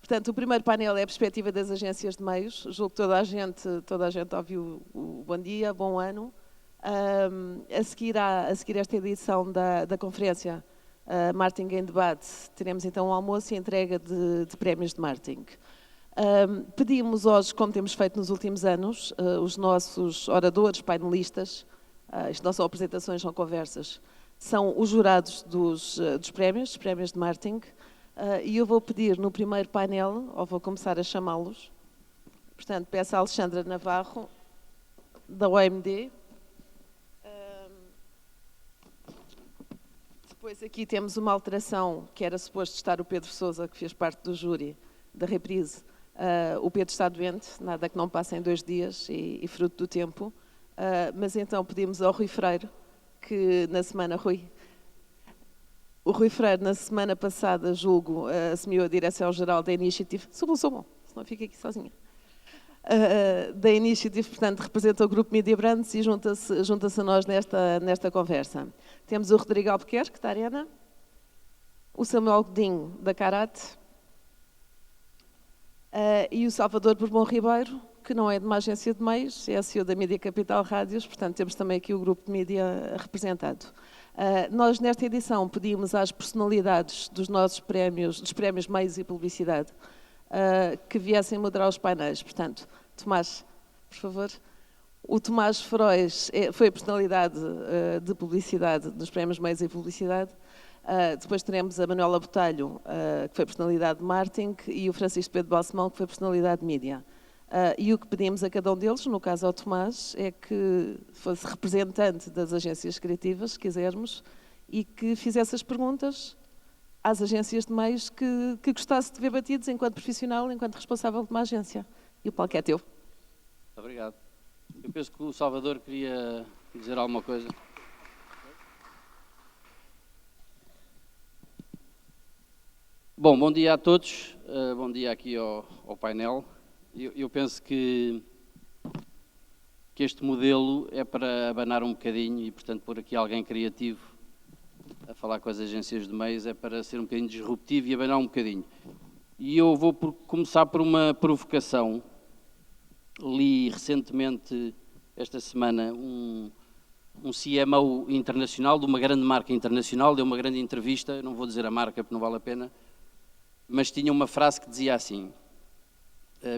Portanto, o primeiro painel é a perspectiva das agências de meios. Julgo que toda a gente ouviu o bom dia, bom ano. A seguir esta edição da conferência Marketing em Debate, teremos então um almoço e entrega de prémios de marketing. Pedimos hoje, como temos feito nos últimos anos, os nossos oradores, painelistas, isto não são apresentações, são conversas, são os jurados dos prémios de marketing, e eu vou pedir no primeiro painel, ou vou começar a chamá-los, portanto, peço a Alexandra Navarro, da OMD. Depois aqui temos uma alteração, que era suposto estar o Pedro Sousa, que fez parte do júri da reprise. O Pedro está doente, nada que não passe em 2 dias e fruto do tempo. Mas então pedimos ao Rui Freire, que na semana, o Rui Freire, na semana passada, julgo, assumiu a direção-geral da Initiative. Sou bom, senão fico aqui sozinha. Da Initiative, portanto, representa o Grupo Media Brands e junta-se a nós nesta conversa. Temos o Rodrigo Albuquerque, da Arena, o Samuel Godinho, da Karate, e o Salvador Bourbon Ribeiro, que não é de uma agência de meios, é a CEO da Mídia Capital Rádios, portanto, temos também aqui o grupo de mídia representado. Nós, nesta edição, pedimos às personalidades dos nossos prémios, dos prémios Meios e Publicidade, que viessem moderar os painéis. Portanto, Tomás, por favor. O Tomás Frois foi a personalidade de publicidade dos prémios Meios e Publicidade. Depois teremos a Manuela Botelho, que foi personalidade de marketing, e o Francisco Pedro Balsemão, que foi personalidade de mídia. E o que pedimos a cada um deles, no caso ao Tomás, é que fosse representante das agências criativas, se quisermos, e que fizesse as perguntas às agências de meios que gostasse de ver batidos enquanto profissional, enquanto responsável de uma agência. E o palco é teu. Muito obrigado. Eu penso que o Salvador queria dizer alguma coisa. Bom dia a todos. Bom dia aqui ao painel. Eu penso que este modelo é para abanar um bocadinho e, portanto, pôr aqui alguém criativo a falar com as agências de meios é para ser um bocadinho disruptivo e abanar um bocadinho. E eu vou começar por uma provocação. Li recentemente, esta semana, um CMO internacional, de uma grande marca internacional, deu uma grande entrevista, não vou dizer a marca porque não vale a pena, mas tinha uma frase que dizia assim: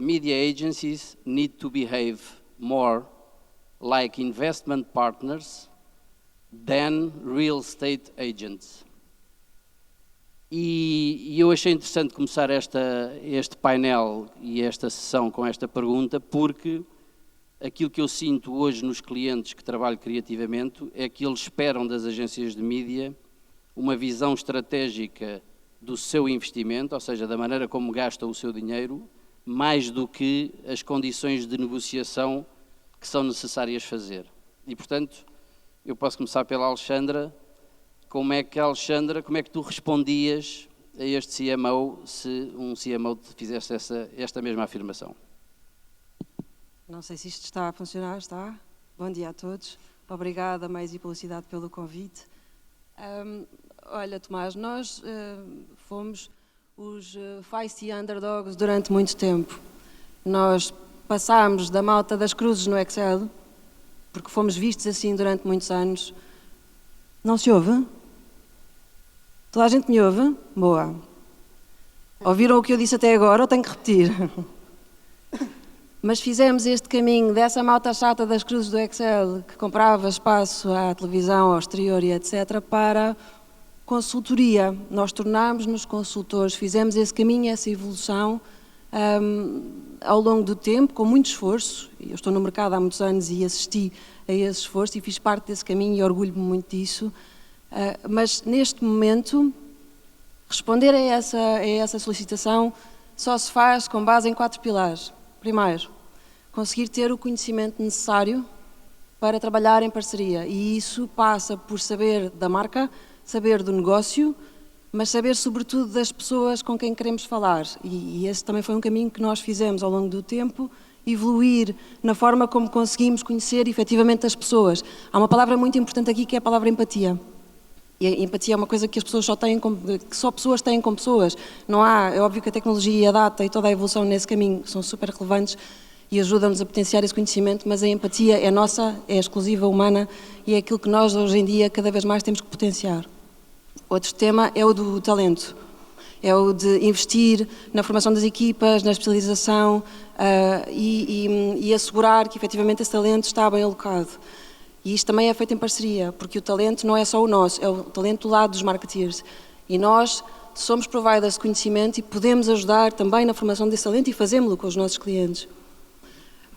Media agencies need to behave more like investment partners than real estate agents. E eu achei interessante começar este painel e esta sessão com esta pergunta, porque aquilo que eu sinto hoje nos clientes que trabalho criativamente é que eles esperam das agências de mídia uma visão estratégica do seu investimento, ou seja, da maneira como gastam o seu dinheiro, mais do que as condições de negociação que são necessárias fazer. E, portanto, eu posso começar pela Alexandra. Como é que tu respondias a este CMO se um CMO te fizesse esta mesma afirmação? Não sei se isto está a funcionar, está? Bom dia a todos. Obrigada, Meios e Publicidade, pelo convite. Olha, Tomás, nós fomos os feisty underdogs durante muito tempo. Nós passámos da malta das cruzes no Excel, porque fomos vistos assim durante muitos anos. Não se ouve? Toda a gente me ouve? Boa. Ouviram o que eu disse até agora ou tenho que repetir? Mas fizemos este caminho dessa malta chata das cruzes do Excel, que comprava espaço à televisão, ao exterior e etc., para consultoria. Nós tornámos-nos consultores, fizemos esse caminho, essa evolução ao longo do tempo, com muito esforço. Eu estou no mercado há muitos anos e assisti a esse esforço e fiz parte desse caminho e orgulho-me muito disso. Mas neste momento, responder a essa solicitação só se faz com base em 4 pilares. Primeiro, conseguir ter o conhecimento necessário para trabalhar em parceria, e isso passa por saber da marca, saber do negócio, mas saber sobretudo das pessoas com quem queremos falar, e esse também foi um caminho que nós fizemos ao longo do tempo, evoluir na forma como conseguimos conhecer efetivamente as pessoas. Há uma palavra muito importante aqui que é a palavra empatia. E a empatia é uma coisa que as pessoas que só pessoas têm com pessoas. Não há, é óbvio que a tecnologia, a data e toda a evolução nesse caminho são super relevantes e ajudam-nos a potenciar esse conhecimento, mas a empatia é nossa, é exclusiva, humana e é aquilo que nós hoje em dia cada vez mais temos que potenciar. Outro tema é o do talento. É o de investir na formação das equipas, na especialização e assegurar que efetivamente esse talento está bem alocado. E isto também é feito em parceria, porque o talento não é só o nosso, é o talento do lado dos marketeers. E nós somos providers de conhecimento e podemos ajudar também na formação desse talento e fazemos-lo com os nossos clientes.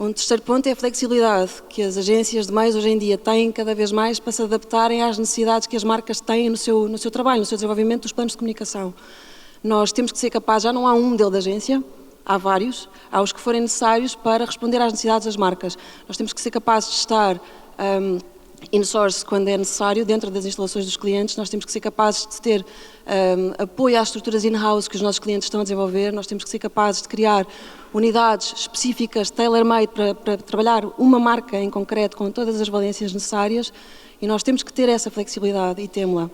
Um terceiro ponto é a flexibilidade, que as agências de meios hoje em dia têm cada vez mais para se adaptarem às necessidades que as marcas têm no seu trabalho, no seu desenvolvimento dos planos de comunicação. Nós temos que ser capazes, já não há um modelo de agência, há vários, há os que forem necessários para responder às necessidades das marcas. Nós temos que ser capazes de estar in-source quando é necessário, dentro das instalações dos clientes, nós temos que ser capazes de ter apoio às estruturas in-house que os nossos clientes estão a desenvolver, nós temos que ser capazes de criar unidades específicas, tailor-made, para trabalhar uma marca em concreto com todas as valências necessárias e nós temos que ter essa flexibilidade e temos-la.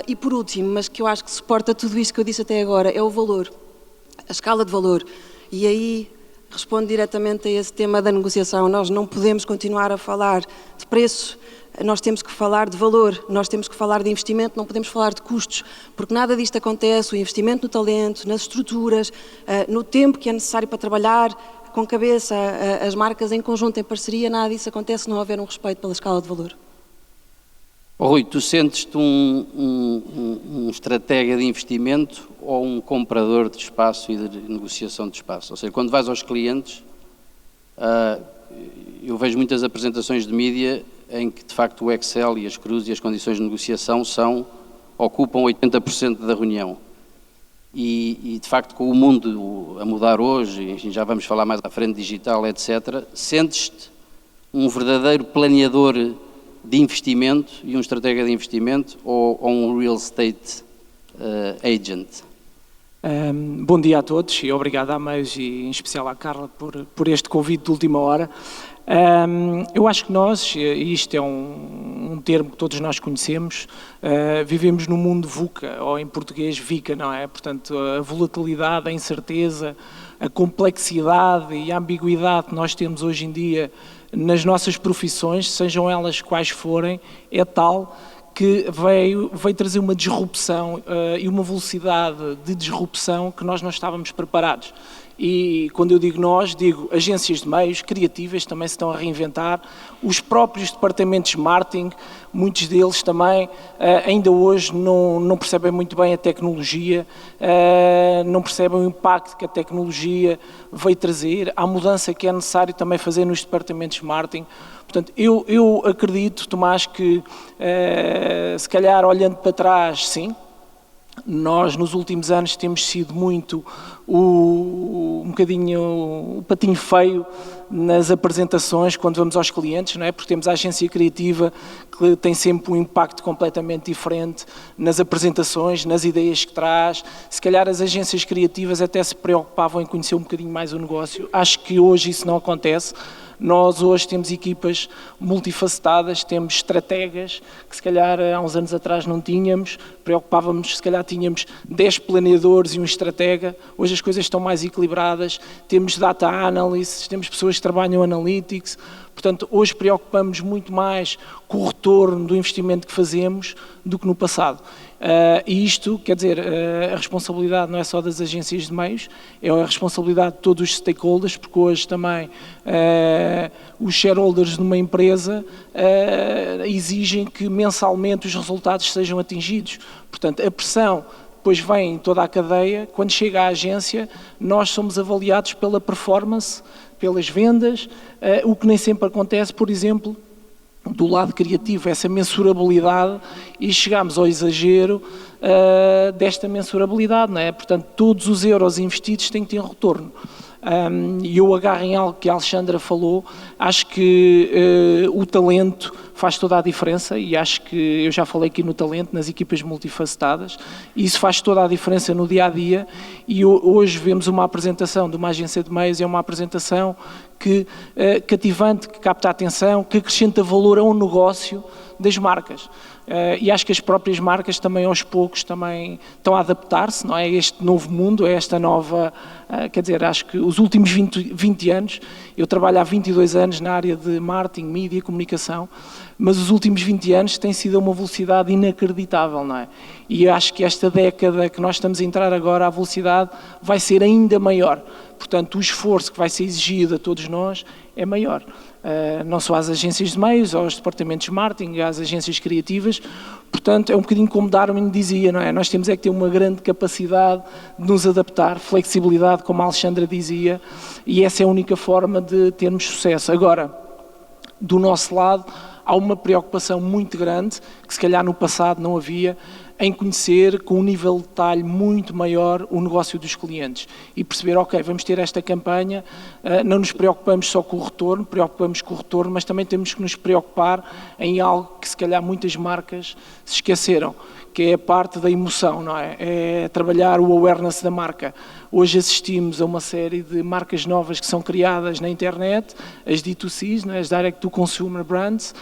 E por último, mas que eu acho que suporta tudo isto que eu disse até agora, é o valor, a escala de valor. E aí respondo diretamente a esse tema da negociação. Nós não podemos continuar a falar de preço, nós temos que falar de valor, nós temos que falar de investimento, não podemos falar de custos, porque nada disto acontece, o investimento no talento, nas estruturas, no tempo que é necessário para trabalhar com cabeça as marcas em conjunto, em parceria, nada disso acontece se não houver um respeito pela escala de valor. Oh, Rui, tu sentes-te um estratega de investimento ou um comprador de espaço e de negociação de espaço? Ou seja, quando vais aos clientes, eu vejo muitas apresentações de mídia em que, de facto, o Excel e as cruzes e as condições de negociação ocupam 80% da reunião. E, de facto, com o mundo a mudar hoje, enfim, já vamos falar mais à frente, digital, etc., sentes-te um verdadeiro planeador de investimento e um estratega de investimento ou um real estate agent? Bom dia a todos e obrigado à Meios e em especial à Carla por este convite de última hora. Eu acho que nós, e isto é um termo que todos nós conhecemos, vivemos no mundo VUCA, ou em português VICA, não é? Portanto, a volatilidade, a incerteza, a complexidade e a ambiguidade que nós temos hoje em dia nas nossas profissões, sejam elas quais forem, é tal que veio trazer uma disrupção e uma velocidade de disrupção que nós não estávamos preparados. E quando eu digo nós, digo agências de meios criativas também se estão a reinventar, os próprios departamentos de marketing, muitos deles também ainda hoje não percebem muito bem a tecnologia, não percebem o impacto que a tecnologia veio trazer, a mudança que é necessário também fazer nos departamentos de marketing. Portanto, eu acredito, Tomás, que se calhar olhando para trás, sim, nós nos últimos anos temos sido muito um bocadinho o patinho feio nas apresentações quando vamos aos clientes, não é? Porque temos a agência criativa que tem sempre um impacto completamente diferente nas apresentações, nas ideias que traz. Se calhar as agências criativas até se preocupavam em conhecer um bocadinho mais o negócio. Acho que hoje isso não acontece. Nós hoje temos equipas multifacetadas, temos estrategas que se calhar há uns anos atrás não tínhamos, preocupávamos, se calhar tínhamos 10 planeadores e um estratega, hoje as coisas estão mais equilibradas, temos data analysts, temos pessoas que trabalham analytics, portanto hoje preocupamos muito mais com o retorno do investimento que fazemos do que no passado. E isto, quer dizer, a responsabilidade não é só das agências de meios, é a responsabilidade de todos os stakeholders, porque hoje também os shareholders de uma empresa exigem que mensalmente os resultados sejam atingidos. Portanto, a pressão depois vem em toda a cadeia, quando chega à agência, nós somos avaliados pela performance, pelas vendas, o que nem sempre acontece, por exemplo, do lado criativo, essa mensurabilidade, e chegamos ao exagero desta mensurabilidade, não é? Portanto, todos os euros investidos têm que ter retorno. E eu agarro em algo que a Alexandra falou, acho que o talento faz toda a diferença e acho que eu já falei aqui no talento, nas equipas multifacetadas, e isso faz toda a diferença no dia-a-dia e hoje vemos uma apresentação de uma agência de meios, é uma apresentação cativante, que capta a atenção, que acrescenta valor a um negócio das marcas. E acho que as próprias marcas também aos poucos também estão a adaptar-se, não é, a este novo mundo, a esta nova... quer dizer, acho que os últimos 20 anos, eu trabalho há 22 anos na área de marketing, mídia, comunicação, mas os últimos 20 anos têm sido a uma velocidade inacreditável, não é? E eu acho que esta década que nós estamos a entrar agora, a velocidade vai ser ainda maior. Portanto, o esforço que vai ser exigido a todos nós é maior. Não só às agências de meios, aos departamentos de marketing, às agências criativas. Portanto, é um bocadinho como Darwin dizia, não é? Nós temos é que ter uma grande capacidade de nos adaptar, flexibilidade, como a Alexandra dizia, e essa é a única forma de termos sucesso. Agora, do nosso lado, há uma preocupação muito grande, que se calhar no passado não havia, em conhecer com um nível de detalhe muito maior o negócio dos clientes e perceber, ok, vamos ter esta campanha, não nos preocupamos só com o retorno, preocupamos com o retorno, mas também temos que nos preocupar em algo que se calhar muitas marcas se esqueceram, que é a parte da emoção, não é? É trabalhar o awareness da marca. Hoje assistimos a uma série de marcas novas que são criadas na internet, as D2Cs, não é? As Direct to Consumer Brands,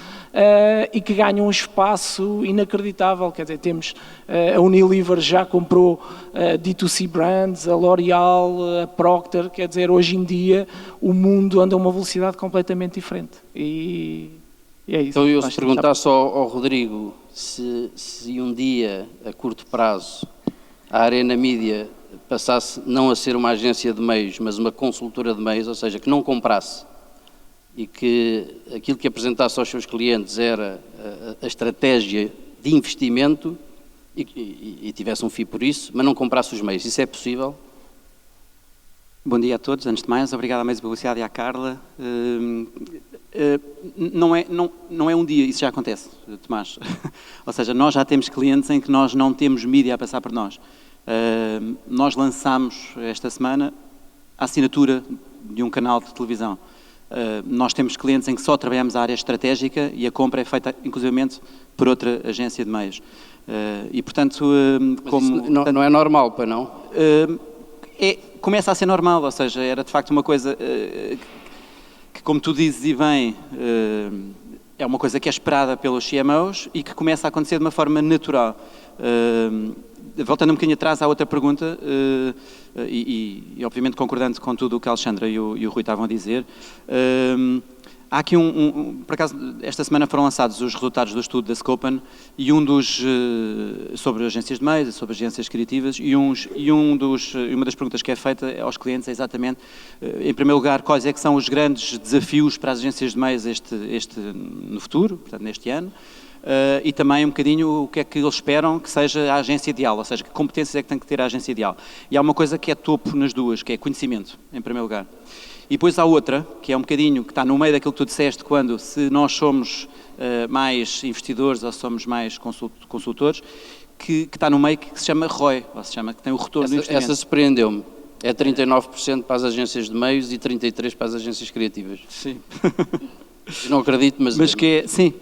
e que ganham um espaço inacreditável. Quer dizer, temos a Unilever já comprou D2C Brands, a L'Oréal, a Procter, quer dizer, hoje em dia o mundo anda a uma velocidade completamente diferente. E é isso. Então eu se perguntasse ao Rodrigo se um dia, a curto prazo, a Arena Mídia passasse não a ser uma agência de meios, mas uma consultora de meios, ou seja, que não comprasse e que aquilo que apresentasse aos seus clientes era a estratégia de investimento e tivesse um FII por isso, mas não comprasse os meios. Isso é possível? Bom dia a todos, antes de mais, obrigado à Meios Publicidade e à Carla. Não é um dia, isso já acontece, Tomás. Ou seja, nós já temos clientes em que nós não temos mídia a passar por nós. Nós lançámos esta semana a assinatura de um canal de televisão. Nós temos clientes em que só trabalhamos a área estratégica e a compra é feita, inclusivamente, por outra agência de meios. E, portanto, como... Não é normal, pois não? Começa a ser normal, ou seja, era de facto uma coisa que, como tu dizes e bem, é uma coisa que é esperada pelos CMOs e que começa a acontecer de uma forma natural. Voltando um bocadinho atrás à outra pergunta, e obviamente concordando com tudo o que a Alexandra e o Rui estavam a dizer, há aqui por acaso, esta semana foram lançados os resultados do estudo da Scopen e sobre agências de meios, sobre agências criativas e uma das perguntas que é feita aos clientes é exatamente, em primeiro lugar, quais é que são os grandes desafios para as agências de meios no futuro, portanto neste ano, e também um bocadinho o que é que eles esperam que seja a agência ideal, ou seja, que competências é que tem que ter a agência ideal. E há uma coisa que é topo nas duas, que é conhecimento, em primeiro lugar. E depois há outra, que é um bocadinho, que está no meio daquilo que tu disseste, quando se nós somos mais investidores ou somos mais consultores, que está no meio que se chama ROI, ou se chama que tem o retorno do investimento. Essa surpreendeu-me. É 39% para as agências de meios e 33% para as agências criativas. Sim. Eu não acredito, mas que é, sim.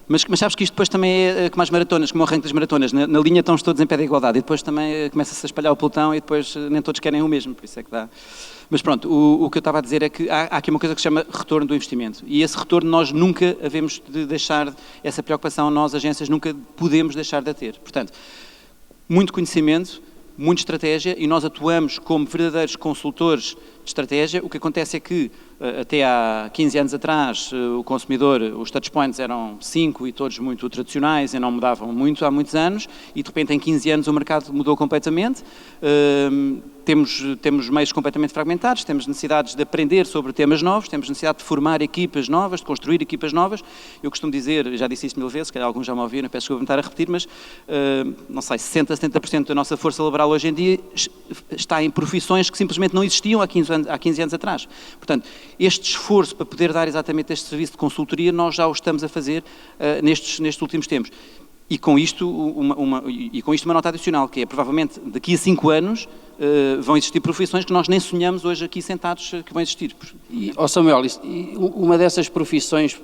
Mas sabes que isto depois também é como as maratonas, como o ranking das maratonas. Na linha estão todos em pé de igualdade e depois também começa-se a espalhar o pelotão e depois nem todos querem o mesmo, por isso é que dá. Mas pronto, o que eu estava a dizer é que há aqui uma coisa que se chama retorno do investimento. E esse retorno nós nunca havemos de deixar, essa preocupação nós, agências, nunca podemos deixar de ter. Portanto, muito conhecimento, muita estratégia e nós atuamos como verdadeiros consultores de estratégia. O que acontece é que até há 15 anos atrás o consumidor, os touchpoints eram 5 e todos muito tradicionais e não mudavam muito há muitos anos e de repente em 15 anos o mercado mudou completamente. Temos meios completamente fragmentados, temos necessidades de aprender sobre temas novos, temos necessidade de formar equipas novas, de construir equipas novas. Eu costumo dizer, já disse isto 1000 vezes, se calhar alguns já me ouviram, peço desculpa estar a repetir, mas não sei, 60%, 70% da nossa força laboral hoje em dia está em profissões que simplesmente não existiam há 15 anos atrás. Portanto, este esforço para poder dar exatamente este serviço de consultoria, nós já o estamos a fazer nestes últimos tempos. E com isto uma nota adicional, que é provavelmente daqui a 5 anos vão existir profissões que nós nem sonhamos hoje aqui sentados que vão existir. Samuel, uma dessas profissões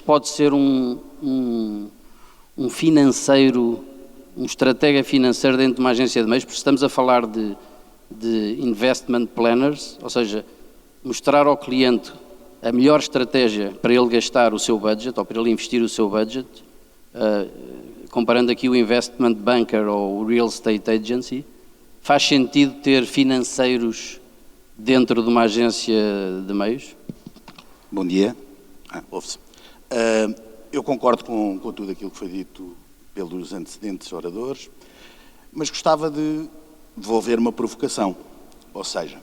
pode ser um financeiro, um estratega financeiro dentro de uma agência de meios, porque estamos a falar de investment planners, ou seja, mostrar ao cliente a melhor estratégia para ele gastar o seu budget, ou para ele investir o seu budget, comparando aqui o investment banker ou o real estate agency, faz sentido ter financeiros dentro de uma agência de meios? Bom dia. Ouve-se. Eu concordo com tudo aquilo que foi dito pelos antecedentes oradores, mas gostava de devolver uma provocação. Ou seja,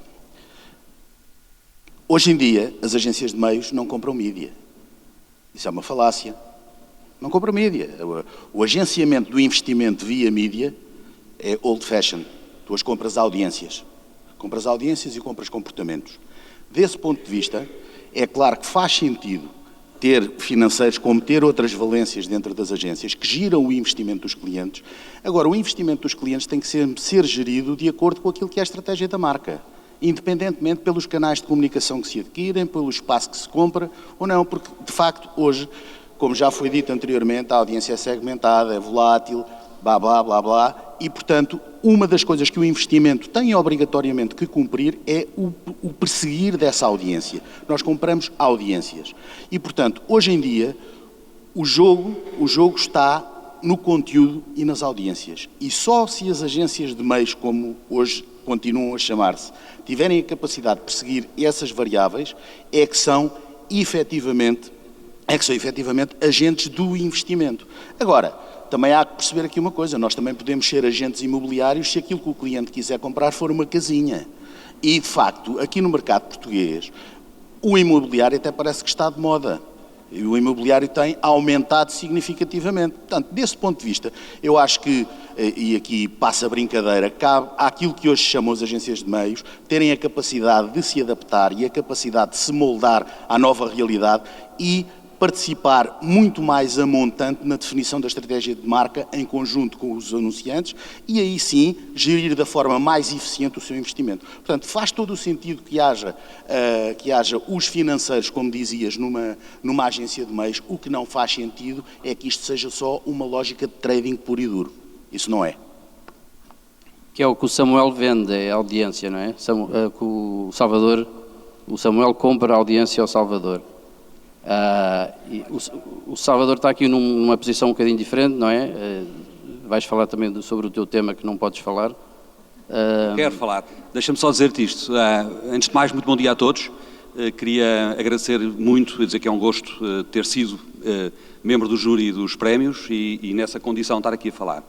hoje em dia as agências de meios não compram mídia. Isso é uma falácia. Não compram mídia. O agenciamento do investimento via mídia é old-fashioned. Tu as compras audiências. Compras audiências e compras comportamentos. Desse ponto de vista, é claro que faz sentido ter financeiros como ter outras valências dentro das agências que giram o investimento dos clientes. Agora, o investimento dos clientes tem que ser gerido de acordo com aquilo que é a estratégia da marca, independentemente pelos canais de comunicação que se adquirem, pelo espaço que se compra ou não, porque, de facto, hoje, como já foi dito anteriormente, a audiência é segmentada, é volátil, blá, blá, blá, blá, e, portanto, uma das coisas que o investimento tem obrigatoriamente que cumprir é o perseguir dessa audiência. Nós compramos audiências. E, portanto, hoje em dia, o jogo está no conteúdo e nas audiências. E só se as agências de meios, como hoje continuam a chamar-se, tiverem a capacidade de perseguir essas variáveis, é que são efetivamente agentes do investimento. Agora, também há que perceber aqui uma coisa, nós também podemos ser agentes imobiliários se aquilo que o cliente quiser comprar for uma casinha. E, de facto, aqui no mercado português, o imobiliário até parece que está de moda. E o imobiliário tem aumentado significativamente. Portanto, desse ponto de vista, eu acho que, e aqui passa a brincadeira, cabe àquilo que hoje chamam as agências de meios, terem a capacidade de se adaptar e a capacidade de se moldar à nova realidade e participar muito mais a montante na definição da estratégia de marca em conjunto com os anunciantes e aí sim gerir da forma mais eficiente o seu investimento. Portanto, faz todo o sentido que haja os financeiros, como dizias, numa agência de meios. O que não faz sentido é que isto seja só uma lógica de trading puro e duro. Isso não é. Que é o que o Samuel vende, é a audiência, não é? O Samuel compra a audiência ao Salvador. O Salvador está aqui numa posição um bocadinho diferente, não é? Vais falar também sobre o teu tema que não podes falar. Quero falar. Deixa-me só dizer-te isto. Antes de mais, muito bom dia a todos. Queria agradecer muito, dizer que é um gosto ter sido membro do júri dos prémios e nessa condição estar aqui a falar.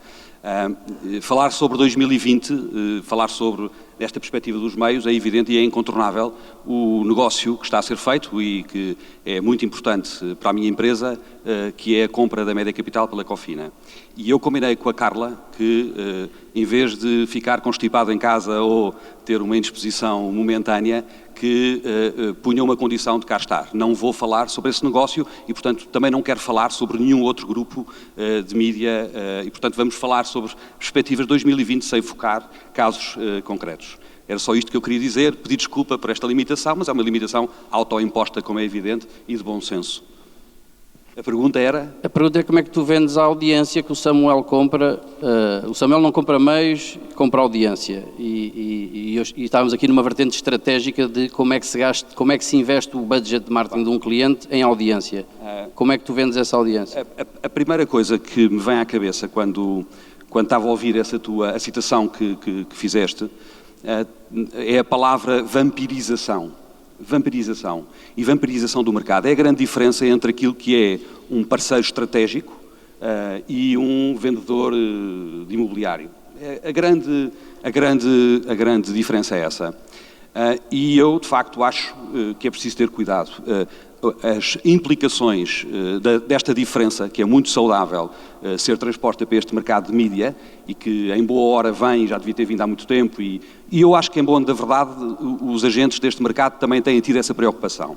Falar sobre 2020, falar sobre esta perspectiva dos meios, é evidente e é incontornável o negócio que está a ser feito e que é muito importante para a minha empresa, que é a compra da Média Capital pela Cofina. E eu combinei com a Carla que, em vez de ficar constipado em casa ou ter uma indisposição momentânea, que punha uma condição de cá estar. Não vou falar sobre esse negócio e, portanto, também não quero falar sobre nenhum outro grupo de mídia e, portanto, vamos falar sobre perspectivas de 2020 sem focar casos concretos. Era só isto que eu queria dizer, pedir desculpa por esta limitação, mas é uma limitação autoimposta, como é evidente, e de bom senso. A pergunta era? A pergunta é como é que tu vendes a audiência que o Samuel compra. O Samuel não compra meios, compra audiência. E estávamos aqui numa vertente estratégica de como é que se investe o budget de marketing de um cliente em audiência. Como é que tu vendes essa audiência? A primeira coisa que me vem à cabeça quando estava a ouvir a citação que fizeste, é a palavra vampirização. Vampirização e vampirização do mercado. É a grande diferença entre aquilo que é um parceiro estratégico e um vendedor de imobiliário. A grande diferença é essa. E eu, de facto, acho que é preciso ter cuidado. As implicações desta diferença, que é muito saudável ser transposta para este mercado de mídia e que em boa hora vem, já devia ter vindo há muito tempo e eu acho que em boa da verdade os agentes deste mercado também têm tido essa preocupação.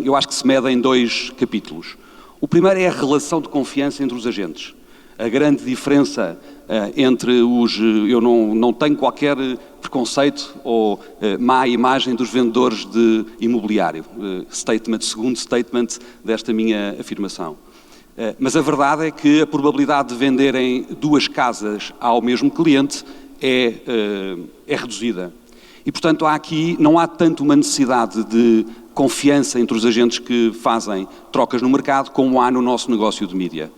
Eu acho que se mede em dois capítulos. O primeiro é a relação de confiança entre os agentes. A grande diferença entre os... Eu não tenho qualquer preconceito ou má imagem dos vendedores de imobiliário. Segundo statement desta minha afirmação. Mas a verdade é que a probabilidade de venderem duas casas ao mesmo cliente é reduzida. E, portanto, não há tanto uma necessidade de confiança entre os agentes que fazem trocas no mercado como há no nosso negócio de mídia.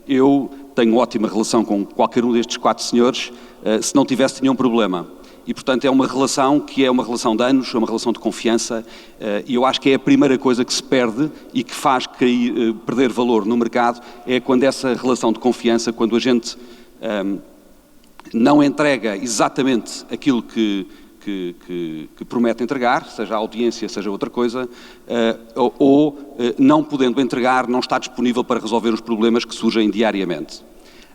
Eu tenho ótima relação com qualquer um destes 4 senhores, se não tivesse nenhum problema. E, portanto, é uma relação que é uma relação de anos, é uma relação de confiança, e eu acho que é a primeira coisa que se perde e que faz perder valor no mercado, é quando essa relação de confiança, quando a gente não entrega exatamente aquilo que promete entregar, seja a audiência, seja outra coisa, ou não podendo entregar, não está disponível para resolver os problemas que surgem diariamente.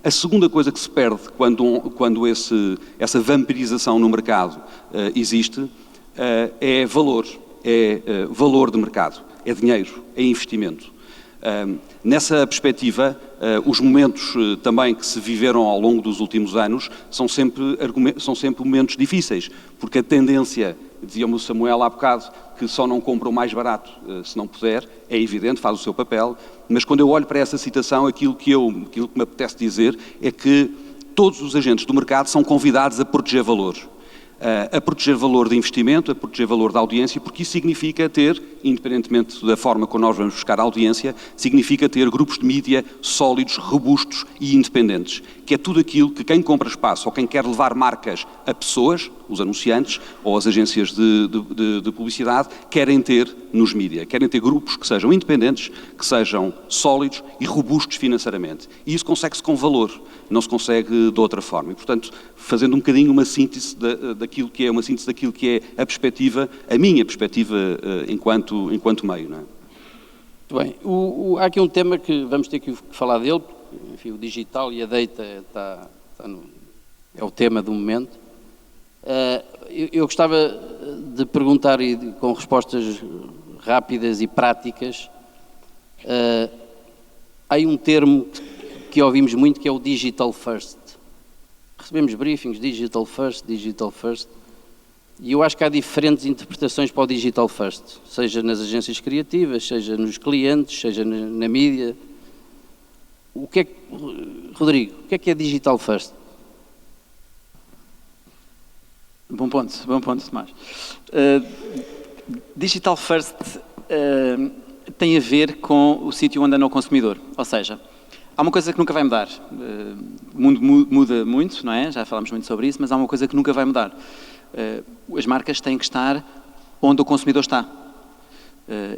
A segunda coisa que se perde quando essa vampirização no mercado existe é valor de mercado, é dinheiro, é investimento. Nessa perspectiva, os momentos também que se viveram ao longo dos últimos anos são sempre momentos difíceis, porque a tendência, dizia-me o Samuel há bocado, que só não compra o mais barato se não puder, é evidente, faz o seu papel, mas quando eu olho para essa citação, aquilo que me apetece dizer é que todos os agentes do mercado são convidados a proteger valor. A proteger valor de investimento, a proteger valor da audiência, porque isso significa ter, independentemente da forma como nós vamos buscar a audiência, significa ter grupos de mídia sólidos, robustos e independentes, que é tudo aquilo que quem compra espaço ou quem quer levar marcas a pessoas, os anunciantes ou as agências de publicidade, querem ter nos mídia. Querem ter grupos que sejam independentes, que sejam sólidos e robustos financeiramente. E isso consegue-se com valor, não se consegue de outra forma. E, portanto, fazendo um bocadinho uma síntese daquilo que é a perspectiva, a minha perspectiva enquanto meio, não é? Muito bem. Há aqui um tema que vamos ter que falar dele, porque, enfim, o digital e a data é o tema do momento. Eu gostava de perguntar, e com respostas rápidas e práticas, há um termo que ouvimos muito, que é o digital first. Recebemos briefings, digital first, e eu acho que há diferentes interpretações para o digital first, seja nas agências criativas, seja nos clientes, seja na mídia. Rodrigo, o que é digital first? Bom ponto, Tomás. Digital first tem a ver com o sítio onde anda o consumidor, ou seja, há uma coisa que nunca vai mudar. O mundo muda muito, não é? Já falámos muito sobre isso, mas há uma coisa que nunca vai mudar. As marcas têm que estar onde o consumidor está.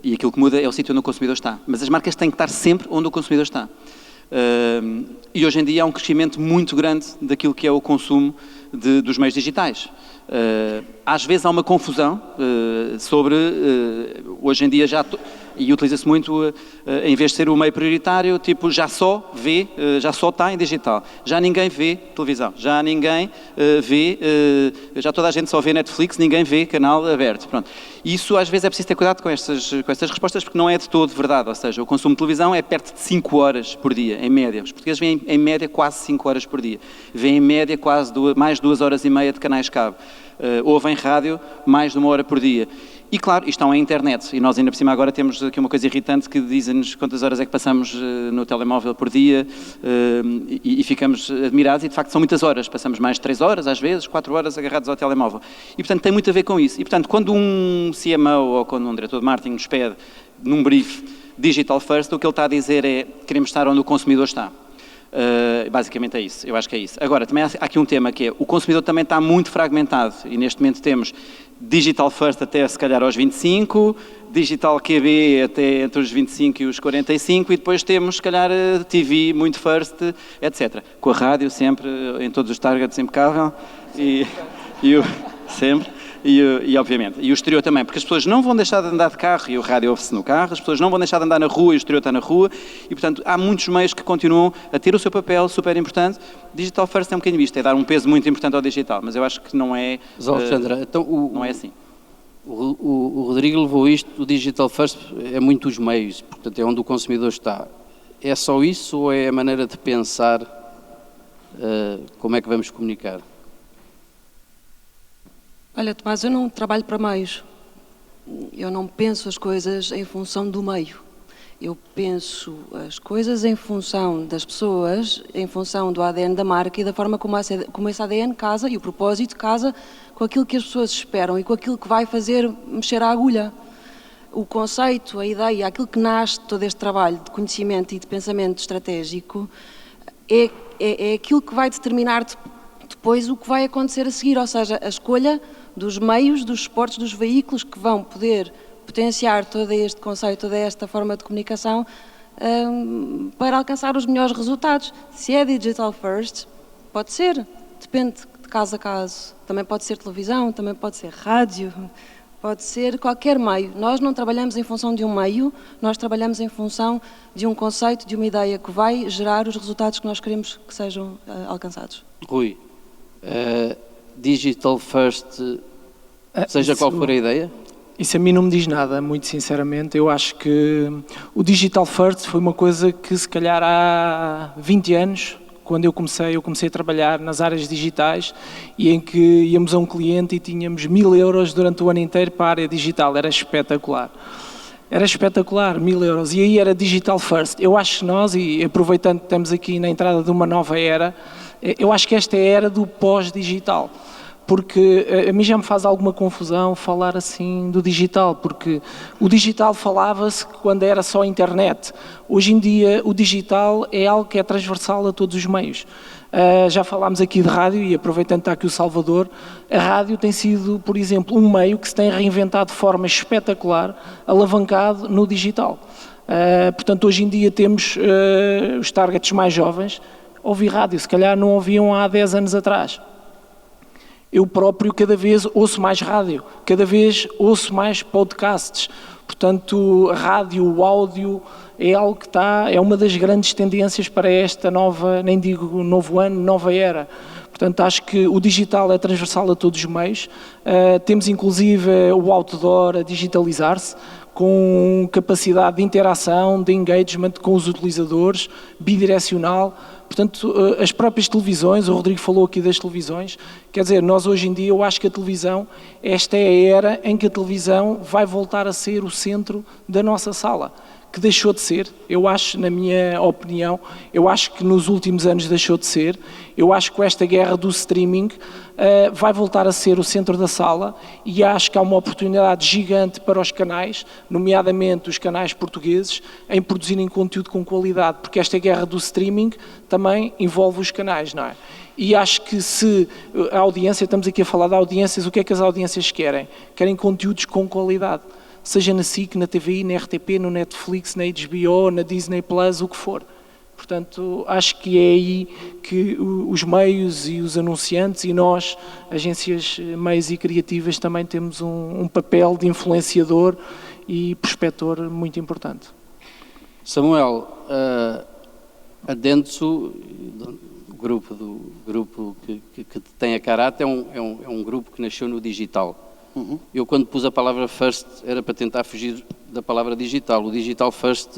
E aquilo que muda é o sítio onde o consumidor está. Mas as marcas têm que estar sempre onde o consumidor está. E hoje em dia há um crescimento muito grande daquilo que é o consumo dos meios digitais. Às vezes há uma confusão sobre, hoje em dia e utiliza-se muito, em vez de ser o meio prioritário, tipo, já só está em digital. Já ninguém vê televisão, já ninguém já toda a gente só vê Netflix, ninguém vê canal aberto. Pronto. Isso às vezes é preciso ter cuidado com estas respostas, porque não é de todo verdade. Ou seja, o consumo de televisão é perto de 5 horas por dia, em média. Os portugueses veem em média quase 5 horas por dia. Vêem em média quase mais 2 horas e meia de canais cabo. Ouvem rádio mais de 1 hora por dia. E claro, isto é a internet, e nós ainda por cima agora temos aqui uma coisa irritante que dizem-nos quantas horas é que passamos no telemóvel por dia, e ficamos admirados, e de facto são muitas horas, passamos mais de 3 horas, às vezes, 4 horas agarrados ao telemóvel. E portanto tem muito a ver com isso. E portanto quando um CMO ou quando um diretor de marketing nos pede, num brief, digital first, o que ele está a dizer é, queremos estar onde o consumidor está. Basicamente é isso, eu acho que é isso. Agora, também há aqui um tema que é, o consumidor também está muito fragmentado, e neste momento temos digital first até se calhar aos 25, digital QB até entre os 25 e os 45, e depois temos se calhar TV muito first, etc. Com a rádio sempre, em todos os targets impecável, sempre. E obviamente, e o exterior também, porque as pessoas não vão deixar de andar de carro e o rádio ouve-se no carro, as pessoas não vão deixar de andar na rua e o exterior está na rua, e portanto há muitos meios que continuam a ter o seu papel super importante. Digital first é um bocadinho isto, é dar um peso muito importante ao digital, mas eu acho que não é, então, não é assim. O Rodrigo levou isto, o digital first é muito os meios, portanto é onde o consumidor está. É só isso ou é a maneira de pensar como é que vamos comunicar? Olha, Tomás, eu não trabalho para meios. Eu não penso as coisas em função do meio. Eu penso as coisas em função das pessoas, em função do ADN da marca e da forma como esse ADN casa e o propósito casa com aquilo que as pessoas esperam e com aquilo que vai fazer mexer a agulha. O conceito, a ideia, aquilo que nasce de todo este trabalho de conhecimento e de pensamento estratégico é aquilo que vai determinar depois o que vai acontecer a seguir, ou seja, a escolha dos meios, dos suportes, dos veículos que vão poder potenciar todo este conceito, toda esta forma de comunicação para alcançar os melhores resultados. Se é digital first, pode ser, depende de caso a caso. Também pode ser televisão, também pode ser rádio, pode ser qualquer meio. Nós não trabalhamos em função de um meio, nós trabalhamos em função de um conceito, de uma ideia que vai gerar os resultados que nós queremos que sejam alcançados. Rui, digital first, seja qual for a ideia? Isso a mim não me diz nada, muito sinceramente. Eu acho que o Digital First foi uma coisa que se calhar há 20 anos, quando eu comecei a trabalhar nas áreas digitais e em que íamos a um cliente e tínhamos 1000 euros durante o ano inteiro para a área digital. Era espetacular. Era espetacular, 1000 euros. E aí era Digital First. Eu acho que nós, e aproveitando que estamos aqui na entrada de uma nova era, eu acho que esta é a era do pós-digital. Porque a mim já me faz alguma confusão falar assim do digital, porque o digital falava-se quando era só a internet. Hoje em dia o digital é algo que é transversal a todos os meios. Já falámos aqui de rádio e aproveitando que está aqui o Salvador, a rádio tem sido, por exemplo, um meio que se tem reinventado de forma espetacular, alavancado no digital. Portanto, hoje em dia temos os targets mais jovens a ouvir rádio, se calhar não ouviam há 10 anos atrás. Eu próprio cada vez ouço mais rádio, cada vez ouço mais podcasts. Portanto, a rádio, o áudio é algo que é uma das grandes tendências para esta nova, nem digo novo ano, nova era. Portanto, acho que o digital é transversal a todos os meios. Temos inclusive o outdoor a digitalizar-se, com capacidade de interação, de engagement com os utilizadores, bidirecional. Portanto, as próprias televisões, o Rodrigo falou aqui das televisões, quer dizer, nós hoje em dia, eu acho que a televisão, esta é a era em que a televisão vai voltar a ser o centro da nossa sala, que deixou de ser, eu acho, na minha opinião, eu acho que nos últimos anos deixou de ser, eu acho que com esta guerra do streaming vai voltar a ser o centro da sala e acho que há uma oportunidade gigante para os canais, nomeadamente os canais portugueses, em produzirem conteúdo com qualidade, porque esta guerra do streaming também envolve os canais, não é? E acho que se a audiência, estamos aqui a falar de audiências, o que é que as audiências querem? Querem conteúdos com qualidade, seja na SIC, na TVI, na RTP, no Netflix, na HBO, na Disney Plus, o que for. Portanto, acho que é aí que os meios e os anunciantes e nós, agências meios e criativas, também temos um papel de influenciador e prospector muito importante. Samuel, a Dentsu, o grupo que tem a Karate, é um grupo que nasceu no digital. Uhum. Eu, quando pus a palavra first, era para tentar fugir da palavra digital. O digital first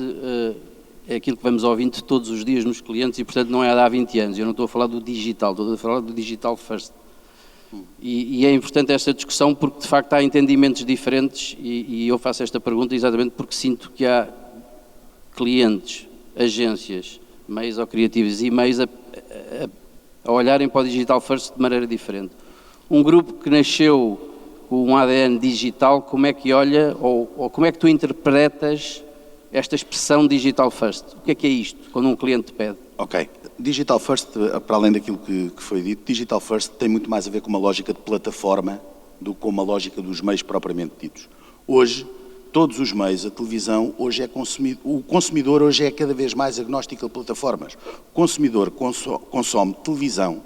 é aquilo que vamos ouvindo todos os dias nos clientes e, portanto, não é há 20 anos. Eu não estou a falar do digital, estou a falar do digital first. E é importante esta discussão porque, de facto, há entendimentos diferentes e eu faço esta pergunta exatamente porque sinto que há clientes, agências, meios ou criativos e meios a olharem para o digital first de maneira diferente. Um grupo que nasceu com um ADN digital, como é que olha ou como é que tu interpretas esta expressão digital first? O que é isto, quando um cliente te pede? Ok. Digital first, para além daquilo que foi dito, digital first tem muito mais a ver com uma lógica de plataforma do que com uma lógica dos meios propriamente ditos. Hoje, todos os meios, a televisão, hoje é consumido, o consumidor hoje é cada vez mais agnóstico a plataformas. O consumidor consome televisão,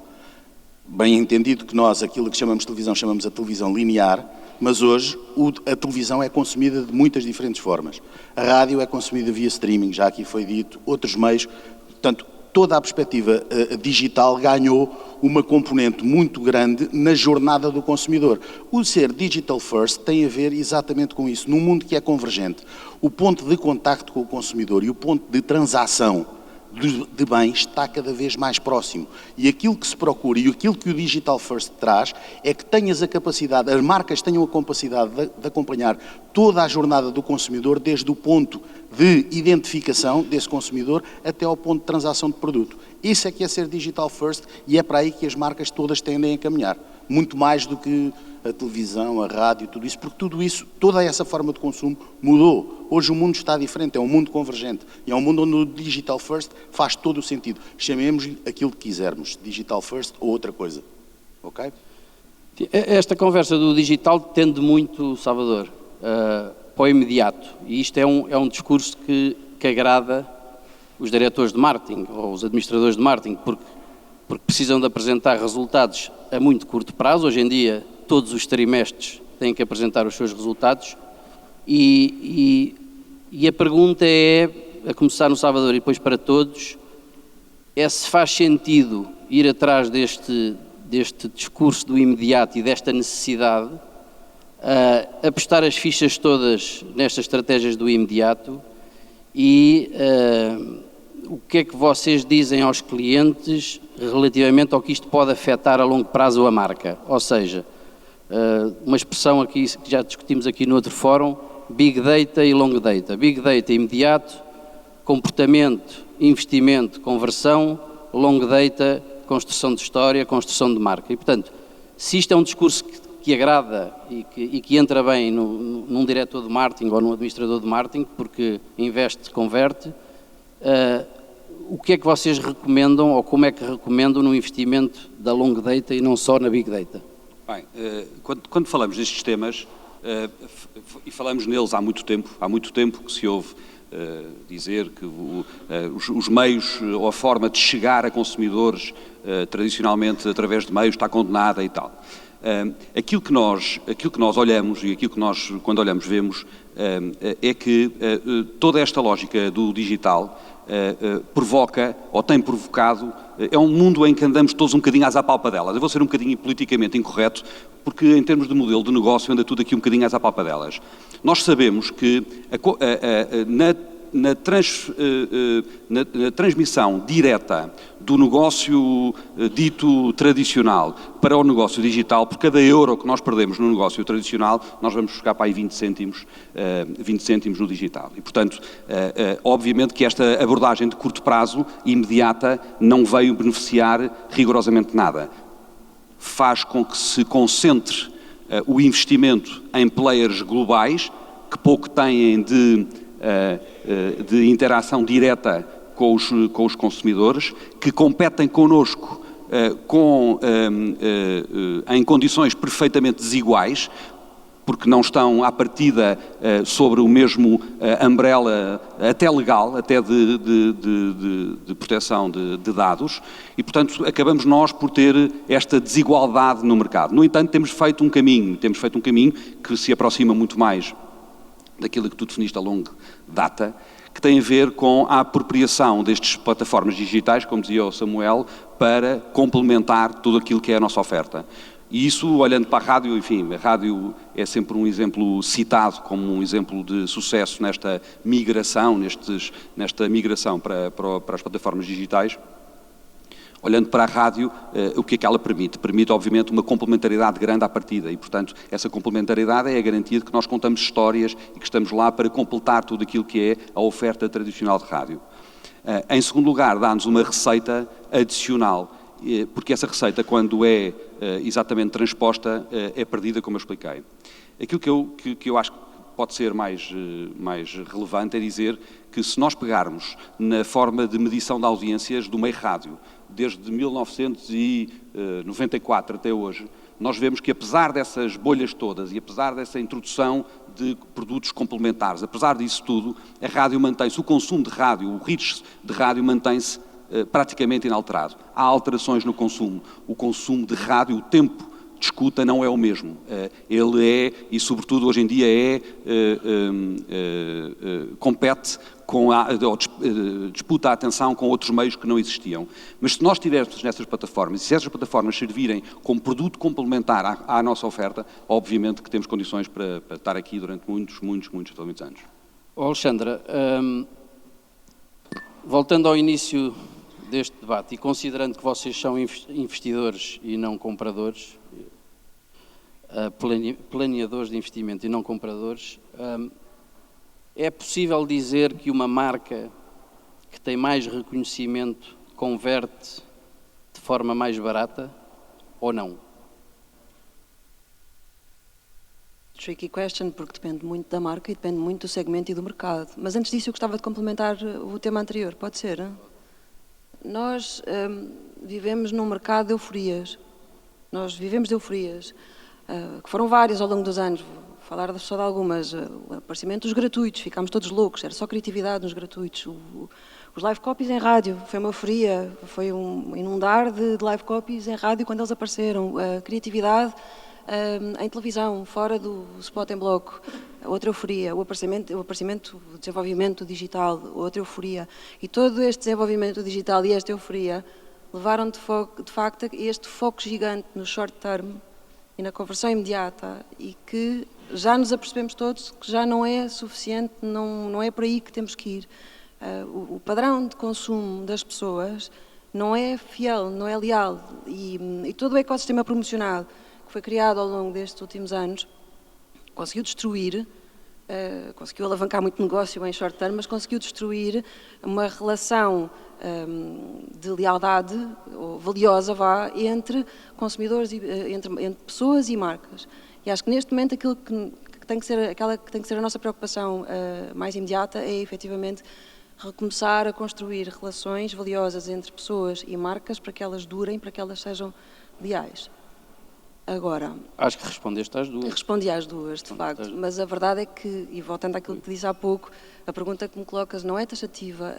bem entendido que nós, aquilo que chamamos de televisão, chamamos a televisão linear, mas hoje a televisão é consumida de muitas diferentes formas. A rádio é consumida via streaming, já aqui foi dito, outros meios. Portanto, toda a perspectiva digital ganhou uma componente muito grande na jornada do consumidor. O ser digital first tem a ver exatamente com isso. Num mundo que é convergente, o ponto de contacto com o consumidor e o ponto de transação de bens está cada vez mais próximo. E aquilo que se procura e aquilo que o Digital First traz é que tenhas a capacidade, as marcas tenham a capacidade de acompanhar toda a jornada do consumidor, desde o ponto de identificação desse consumidor até ao ponto de transação de produto. Isso é que é ser Digital First e é para aí que as marcas todas tendem a caminhar. Muito mais do que a televisão, a rádio, tudo isso, porque tudo isso, toda essa forma de consumo mudou. Hoje o mundo está diferente, é um mundo convergente. E é um mundo onde o Digital First faz todo o sentido. Chamemos-lhe aquilo que quisermos, Digital First ou outra coisa. Ok? Esta conversa do digital tende muito, Salvador, para o imediato. E isto é um discurso que agrada os diretores de marketing ou os administradores de marketing, porque precisam de apresentar resultados a muito curto prazo. Hoje em dia, todos os trimestres têm que apresentar os seus resultados e a pergunta é, a começar no Salvador e depois para todos, é se faz sentido ir atrás deste discurso do imediato e desta necessidade, apostar as fichas todas nestas estratégias do imediato e o que é que vocês dizem aos clientes relativamente ao que isto pode afetar a longo prazo a marca? Ou seja, uma expressão aqui que já discutimos aqui no outro fórum, Big Data e Long Data. Big Data imediato, comportamento, investimento, conversão, Long Data, construção de história, construção de marca. E, portanto, se isto é um discurso que agrada e que entra bem num diretor de marketing ou num administrador de marketing, porque investe, converte, o que é que vocês recomendam ou como é que recomendam no investimento da Long Data e não só na Big Data? Bem, quando falamos destes temas, e falamos neles há muito tempo que se ouve dizer que os meios ou a forma de chegar a consumidores tradicionalmente através de meios está condenada e tal. Aquilo que nós olhamos e aquilo que nós, quando olhamos, vemos é que toda esta lógica do digital provoca, ou tem provocado, é um mundo em que andamos todos um bocadinho às apalpadelas. Eu vou ser um bocadinho politicamente incorreto, porque em termos de modelo de negócio anda tudo aqui um bocadinho às apalpadelas. Nós sabemos que na transmissão direta do negócio dito tradicional para o negócio digital, por cada euro que nós perdemos no negócio tradicional, nós vamos buscar para aí 20 cêntimos no digital. E, portanto, obviamente que esta abordagem de curto prazo, imediata, não veio beneficiar rigorosamente nada. Faz com que se concentre o investimento em players globais, que pouco têm de interação direta com os consumidores, que competem connosco em condições perfeitamente desiguais, porque não estão à partida sobre o mesmo umbrella, até legal, até de proteção de dados, e, portanto, acabamos nós por ter esta desigualdade no mercado. No entanto, temos feito um caminho que se aproxima muito mais daquilo que tu definiste a long data, que tem a ver com a apropriação destas plataformas digitais, como dizia o Samuel, para complementar tudo aquilo que é a nossa oferta. E isso, olhando para a rádio, enfim, a rádio é sempre um exemplo citado como um exemplo de sucesso nesta migração, para as plataformas digitais. Olhando para a rádio, o que é que ela permite? Permite, obviamente, uma complementaridade grande à partida e, portanto, essa complementaridade é a garantia de que nós contamos histórias e que estamos lá para completar tudo aquilo que é a oferta tradicional de rádio. Em segundo lugar, dá-nos uma receita adicional, porque essa receita, quando é exatamente transposta, é perdida, como eu expliquei. Aquilo que eu acho que pode ser mais relevante é dizer que, se nós pegarmos na forma de medição de audiências do meio rádio, desde 1994 até hoje, nós vemos que, apesar dessas bolhas todas e apesar dessa introdução de produtos complementares, apesar disso tudo, a rádio mantém-se, o consumo de rádio, o reach de rádio mantém-se praticamente inalterado. Há alterações no consumo. O consumo de rádio, o tempo de escuta não é o mesmo. Ele é, e sobretudo hoje em dia compete disputa a atenção com outros meios que não existiam. Mas se nós estivermos nessas plataformas, e se essas plataformas servirem como produto complementar à nossa oferta, obviamente que temos condições para estar aqui durante muitos anos. Alexandra, Voltando ao início deste debate e considerando que vocês são investidores e não compradores, planeadores de investimento e não compradores, é possível dizer que uma marca que tem mais reconhecimento converte de forma mais barata ou não? Tricky question, porque depende muito da marca e depende muito do segmento e do mercado. Mas antes disso eu gostava de complementar o tema anterior, pode ser? Hein? Nós vivemos num mercado de euforias. Nós vivemos de euforias, que foram várias ao longo dos anos. Vou falar só de algumas. O aparecimento dos gratuitos, ficámos todos loucos, era só criatividade nos gratuitos. Os live copies em rádio, foi uma euforia, foi um inundar de live copies em rádio quando eles apareceram. A criatividade em televisão, fora do spot em bloco, outra euforia, o aparecimento, o desenvolvimento digital, outra euforia. E todo este desenvolvimento digital e esta euforia levaram de facto a este foco gigante no short term e na conversão imediata, e que já nos apercebemos todos que já não é suficiente, não é por aí que temos que ir. O padrão de consumo das pessoas não é fiel, não é leal, e todo o ecossistema promocional que foi criado ao longo destes últimos anos conseguiu destruir, conseguiu alavancar muito negócio em short term, mas conseguiu destruir uma relação de lealdade, ou valiosa, entre consumidores, entre pessoas e marcas. E acho que neste momento aquilo que tem que ser a nossa preocupação mais imediata é efetivamente recomeçar a construir relações valiosas entre pessoas e marcas para que elas durem, para que elas sejam leais. Agora, acho que respondeste às duas. Respondi às duas, de facto, mas a verdade é que, e voltando àquilo que disse há pouco, a pergunta que me colocas não é taxativa,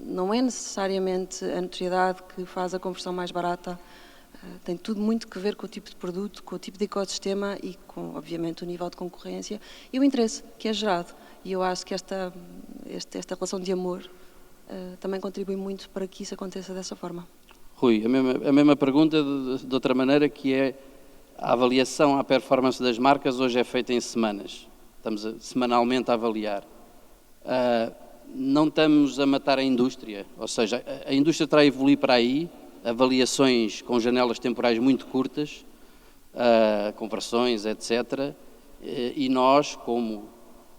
não é necessariamente a notoriedade que faz a conversão mais barata, tem tudo muito que ver com o tipo de produto, com o tipo de ecossistema e com, obviamente, o nível de concorrência e o interesse que é gerado. E eu acho que esta relação de amor também contribui muito para que isso aconteça dessa forma. Rui, a mesma pergunta de outra maneira, que é a avaliação à performance das marcas hoje é feita em semanas. Estamos semanalmente a avaliar. Não estamos a matar a indústria, ou seja, a indústria está a evoluir para aí, avaliações com janelas temporais muito curtas, conversões, etc. E nós, como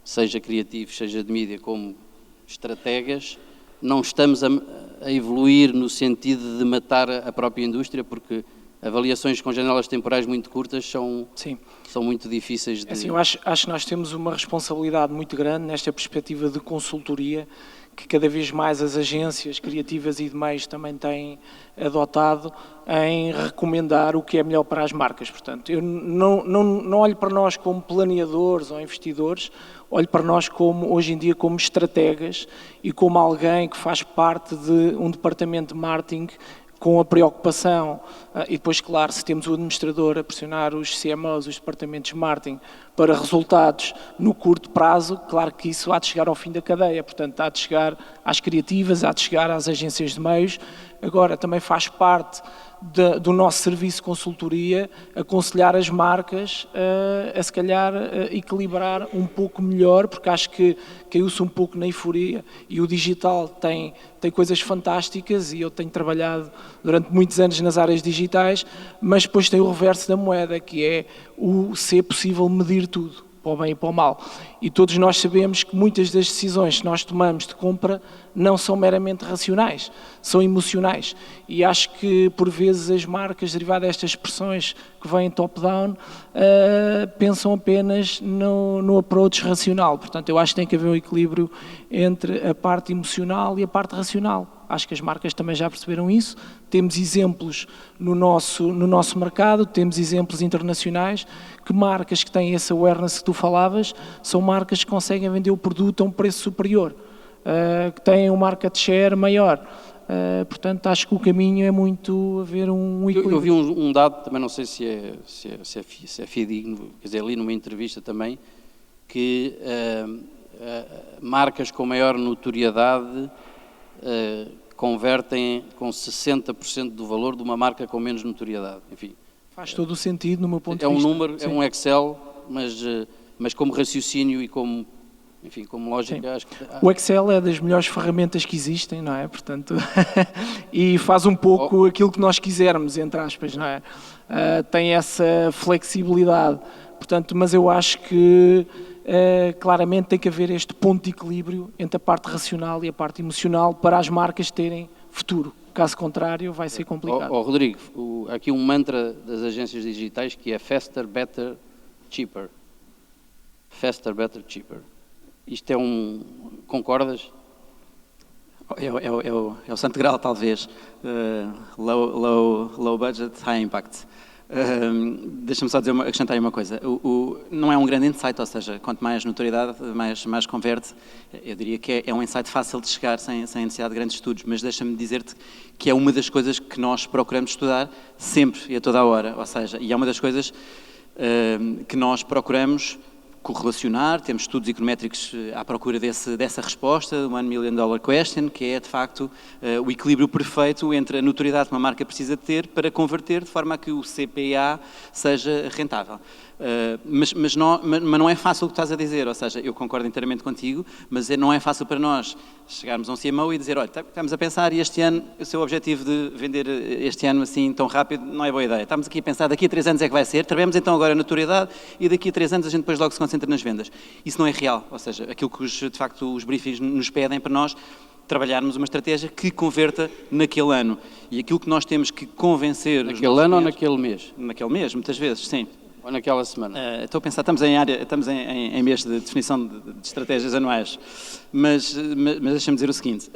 seja criativos, seja de mídia, como estrategas, não estamos a evoluir no sentido de matar a própria indústria, porque avaliações com janelas temporais muito curtas são muito difíceis de... Assim, eu acho que nós temos uma responsabilidade muito grande nesta perspectiva de consultoria, que cada vez mais as agências criativas e de meios também têm adotado em recomendar o que é melhor para as marcas. Portanto, eu não olho para nós como planeadores ou investidores, olho para nós hoje em dia como estrategas e como alguém que faz parte de um departamento de marketing com a preocupação, e depois, claro, se temos o administrador a pressionar os CMOs, os departamentos de marketing, para resultados no curto prazo, claro que isso há de chegar ao fim da cadeia, portanto, há de chegar às criativas, há de chegar às agências de meios. Agora, também faz parte do nosso serviço de consultoria aconselhar as marcas a se calhar equilibrar um pouco melhor, porque acho que caiu-se um pouco na euforia e o digital tem coisas fantásticas e eu tenho trabalhado durante muitos anos nas áreas digitais, mas depois tem o reverso da moeda, que é o ser possível medir tudo, para o bem e para o mal. E todos nós sabemos que muitas das decisões que nós tomamos de compra não são meramente racionais, são emocionais. E acho que, por vezes, as marcas derivadas destas expressões que vêm top-down pensam apenas no approach racional. Portanto, eu acho que tem que haver um equilíbrio entre a parte emocional e a parte racional. Acho que as marcas também já perceberam isso. Temos exemplos no nosso mercado, temos exemplos internacionais, que marcas que têm esse awareness que tu falavas, são marcas que conseguem vender o produto a um preço superior, que têm um market share maior. Portanto, acho que o caminho é muito haver um equilíbrio. Eu vi um dado, também não sei se é fidedigno, quer dizer, ali numa entrevista também, que marcas com maior notoriedade convertem com 60% do valor de uma marca com menos notoriedade. Enfim, faz todo o sentido no meu ponto de vista. vista. É um número, sim. É um Excel, mas como raciocínio e como enfim, como lógica, acho que... O Excel é das melhores ferramentas que existem, não é? Portanto, e faz um pouco aquilo que nós quisermos, entre aspas, não é? Tem essa flexibilidade. Portanto, mas eu acho que claramente tem que haver este ponto de equilíbrio entre a parte racional e a parte emocional para as marcas terem futuro. Caso contrário, vai ser complicado. Rodrigo, há aqui um mantra das agências digitais que é faster, better, cheaper. Faster, better, cheaper. Isto é concordas? É o santo grau, talvez. Low budget, high impact. Deixa-me só acrescentar aí uma coisa. Não é um grande insight, ou seja, quanto mais notoriedade, mais converte. Eu diria que é um insight fácil de chegar sem necessidade de grandes estudos, mas deixa-me dizer-te que é uma das coisas que nós procuramos estudar sempre e a toda a hora. Ou seja, e é uma das coisas que nós procuramos correlacionar, temos estudos econométricos à procura dessa resposta, o $1 million question, que é de facto o equilíbrio perfeito entre a notoriedade que uma marca precisa ter para converter de forma a que o CPA seja rentável. Mas não é fácil o que estás a dizer, ou seja, eu concordo inteiramente contigo, mas não é fácil para nós chegarmos a um CMO e dizer, olha, estamos a pensar e este ano, o seu objetivo de vender este ano assim tão rápido não é boa ideia. Estamos aqui a pensar, daqui a 3 anos é que vai ser, trabalhamos então agora a notoriedade e daqui a 3 anos a gente depois logo se concentra nas vendas. Isso não é real, ou seja, aquilo que de facto os briefings nos pedem para nós trabalharmos uma estratégia que converta naquele ano. E aquilo que nós temos que convencer... Naquele ano ou naquele mês? Naquele mês, muitas vezes, sim. Ou naquela semana? Estou a pensar, estamos em mês de definição de estratégias anuais, mas deixa-me dizer o seguinte,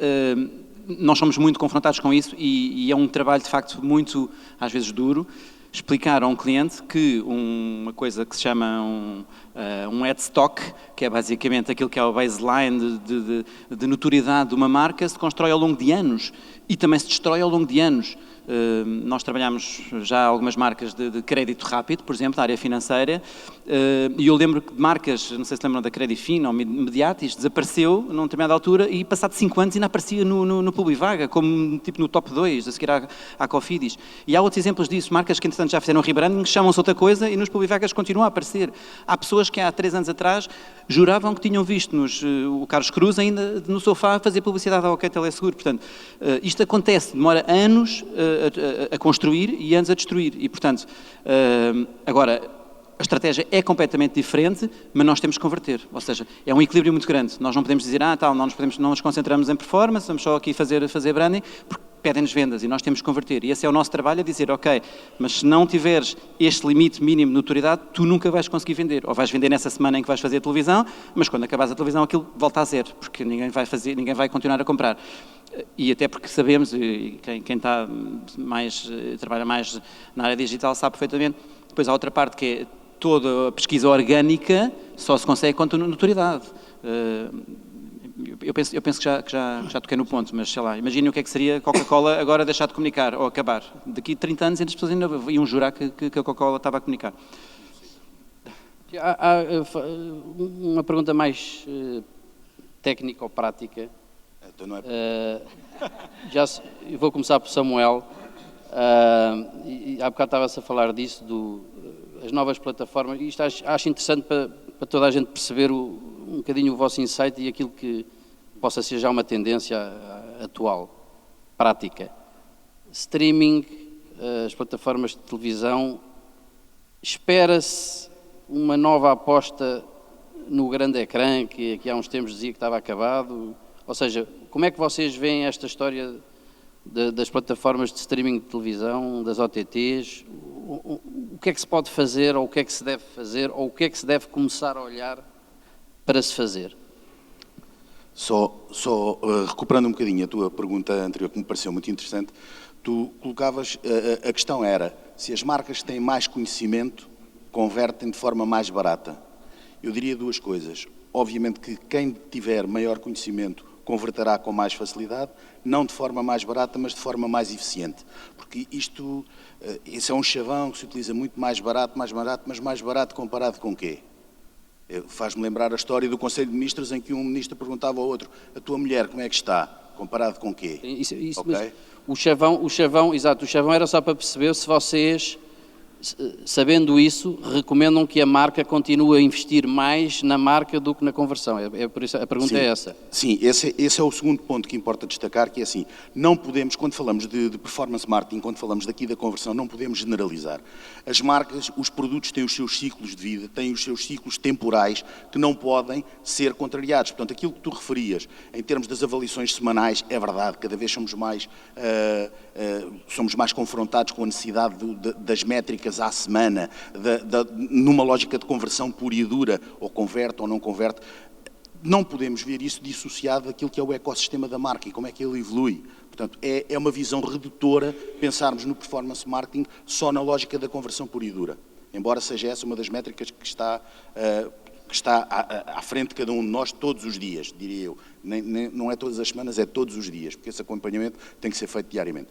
nós somos muito confrontados com isso e é um trabalho de facto muito, às vezes, duro, explicar a um cliente que uma coisa que se chama um ad stock, que é basicamente aquilo que é o baseline de notoriedade de uma marca, se constrói ao longo de anos e também se destrói ao longo de anos. Nós trabalhamos já algumas marcas de crédito rápido, por exemplo, da área financeira, e eu lembro que de marcas, não sei se lembram da Credifin ou Mediatis, desapareceu numa determinada altura e passado 5 anos ainda aparecia no Publivaga, como tipo no top 2, a seguir à Cofidis. E há outros exemplos disso, marcas que entretanto já fizeram rebranding, chamam-se outra coisa e nos Publivagas continuam a aparecer. Há pessoas que há 3 anos atrás juravam que tinham visto o Carlos Cruz ainda no sofá a fazer publicidade ao OK Teleseguro. Portanto, isto acontece, demora anos a construir e anos a destruir. E, portanto, agora, a estratégia é completamente diferente, mas nós temos que converter. Ou seja, é um equilíbrio muito grande. Nós não podemos dizer, não nos concentramos em performance, vamos só aqui fazer branding, porque pedem-nos vendas e nós temos que converter. E esse é o nosso trabalho, a dizer, ok, mas se não tiveres este limite mínimo de notoriedade, tu nunca vais conseguir vender. Ou vais vender nessa semana em que vais fazer a televisão, mas quando acabares a televisão aquilo volta a zero, porque ninguém vai continuar a comprar. E até porque sabemos, e quem trabalha mais na área digital sabe perfeitamente, depois há outra parte que é toda a pesquisa orgânica só se consegue com notoriedade. Eu penso que já toquei no ponto, mas sei lá, imaginem o que é que seria Coca-Cola agora deixar de comunicar ou acabar. Daqui a 30 anos as pessoas ainda iam jurar que a Coca-Cola estava a comunicar. Há uma pergunta mais técnica ou prática. Então não é... Eu vou começar por Samuel. E há bocado estava-se a falar disso, as novas plataformas, e isto acho interessante para toda a gente perceber um bocadinho o vosso insight e aquilo que possa ser já uma tendência atual, prática. Streaming, as plataformas de televisão, espera-se uma nova aposta no grande ecrã, que há uns tempos dizia que estava acabado. Ou seja, como é que vocês veem esta história das plataformas de streaming de televisão, das OTTs? O que é que se pode fazer, ou o que é que se deve fazer, ou o que é que se deve começar a olhar para se fazer? Só recuperando um bocadinho a tua pergunta anterior, que me pareceu muito interessante, tu colocavas, a questão era, se as marcas que têm mais conhecimento convertem de forma mais barata. Eu diria 2 coisas. Obviamente que quem tiver maior conhecimento converterá com mais facilidade, não de forma mais barata, mas de forma mais eficiente. Porque isso é um chavão que se utiliza muito mais barato, mas mais barato comparado com quê? Faz-me lembrar a história do Conselho de Ministros em que um ministro perguntava ao outro, a tua mulher como é que está? Comparado com quê? Isso, okay? o chavão era só para perceber se vocês Sabendo isso, recomendam que a marca continue a investir mais na marca do que na conversão. Por isso a pergunta é essa. Sim, esse é o segundo ponto que importa destacar, que é assim, não podemos, quando falamos de performance marketing, quando falamos daqui da conversão, não podemos generalizar. As marcas, os produtos têm os seus ciclos de vida, têm os seus ciclos temporais que não podem ser contrariados. Portanto, aquilo que tu referias, em termos das avaliações semanais, é verdade, cada vez somos mais confrontados com a necessidade das métricas à semana, numa lógica de conversão pura e dura, ou converte ou não converte. Não podemos ver isso dissociado daquilo que é o ecossistema da marca e como é que ele evolui. Portanto, é uma visão redutora pensarmos no performance marketing só na lógica da conversão pura e dura. Embora seja essa uma das métricas que está à frente de cada um de nós todos os dias, diria eu. Não é todas as semanas, é todos os dias, porque esse acompanhamento tem que ser feito diariamente.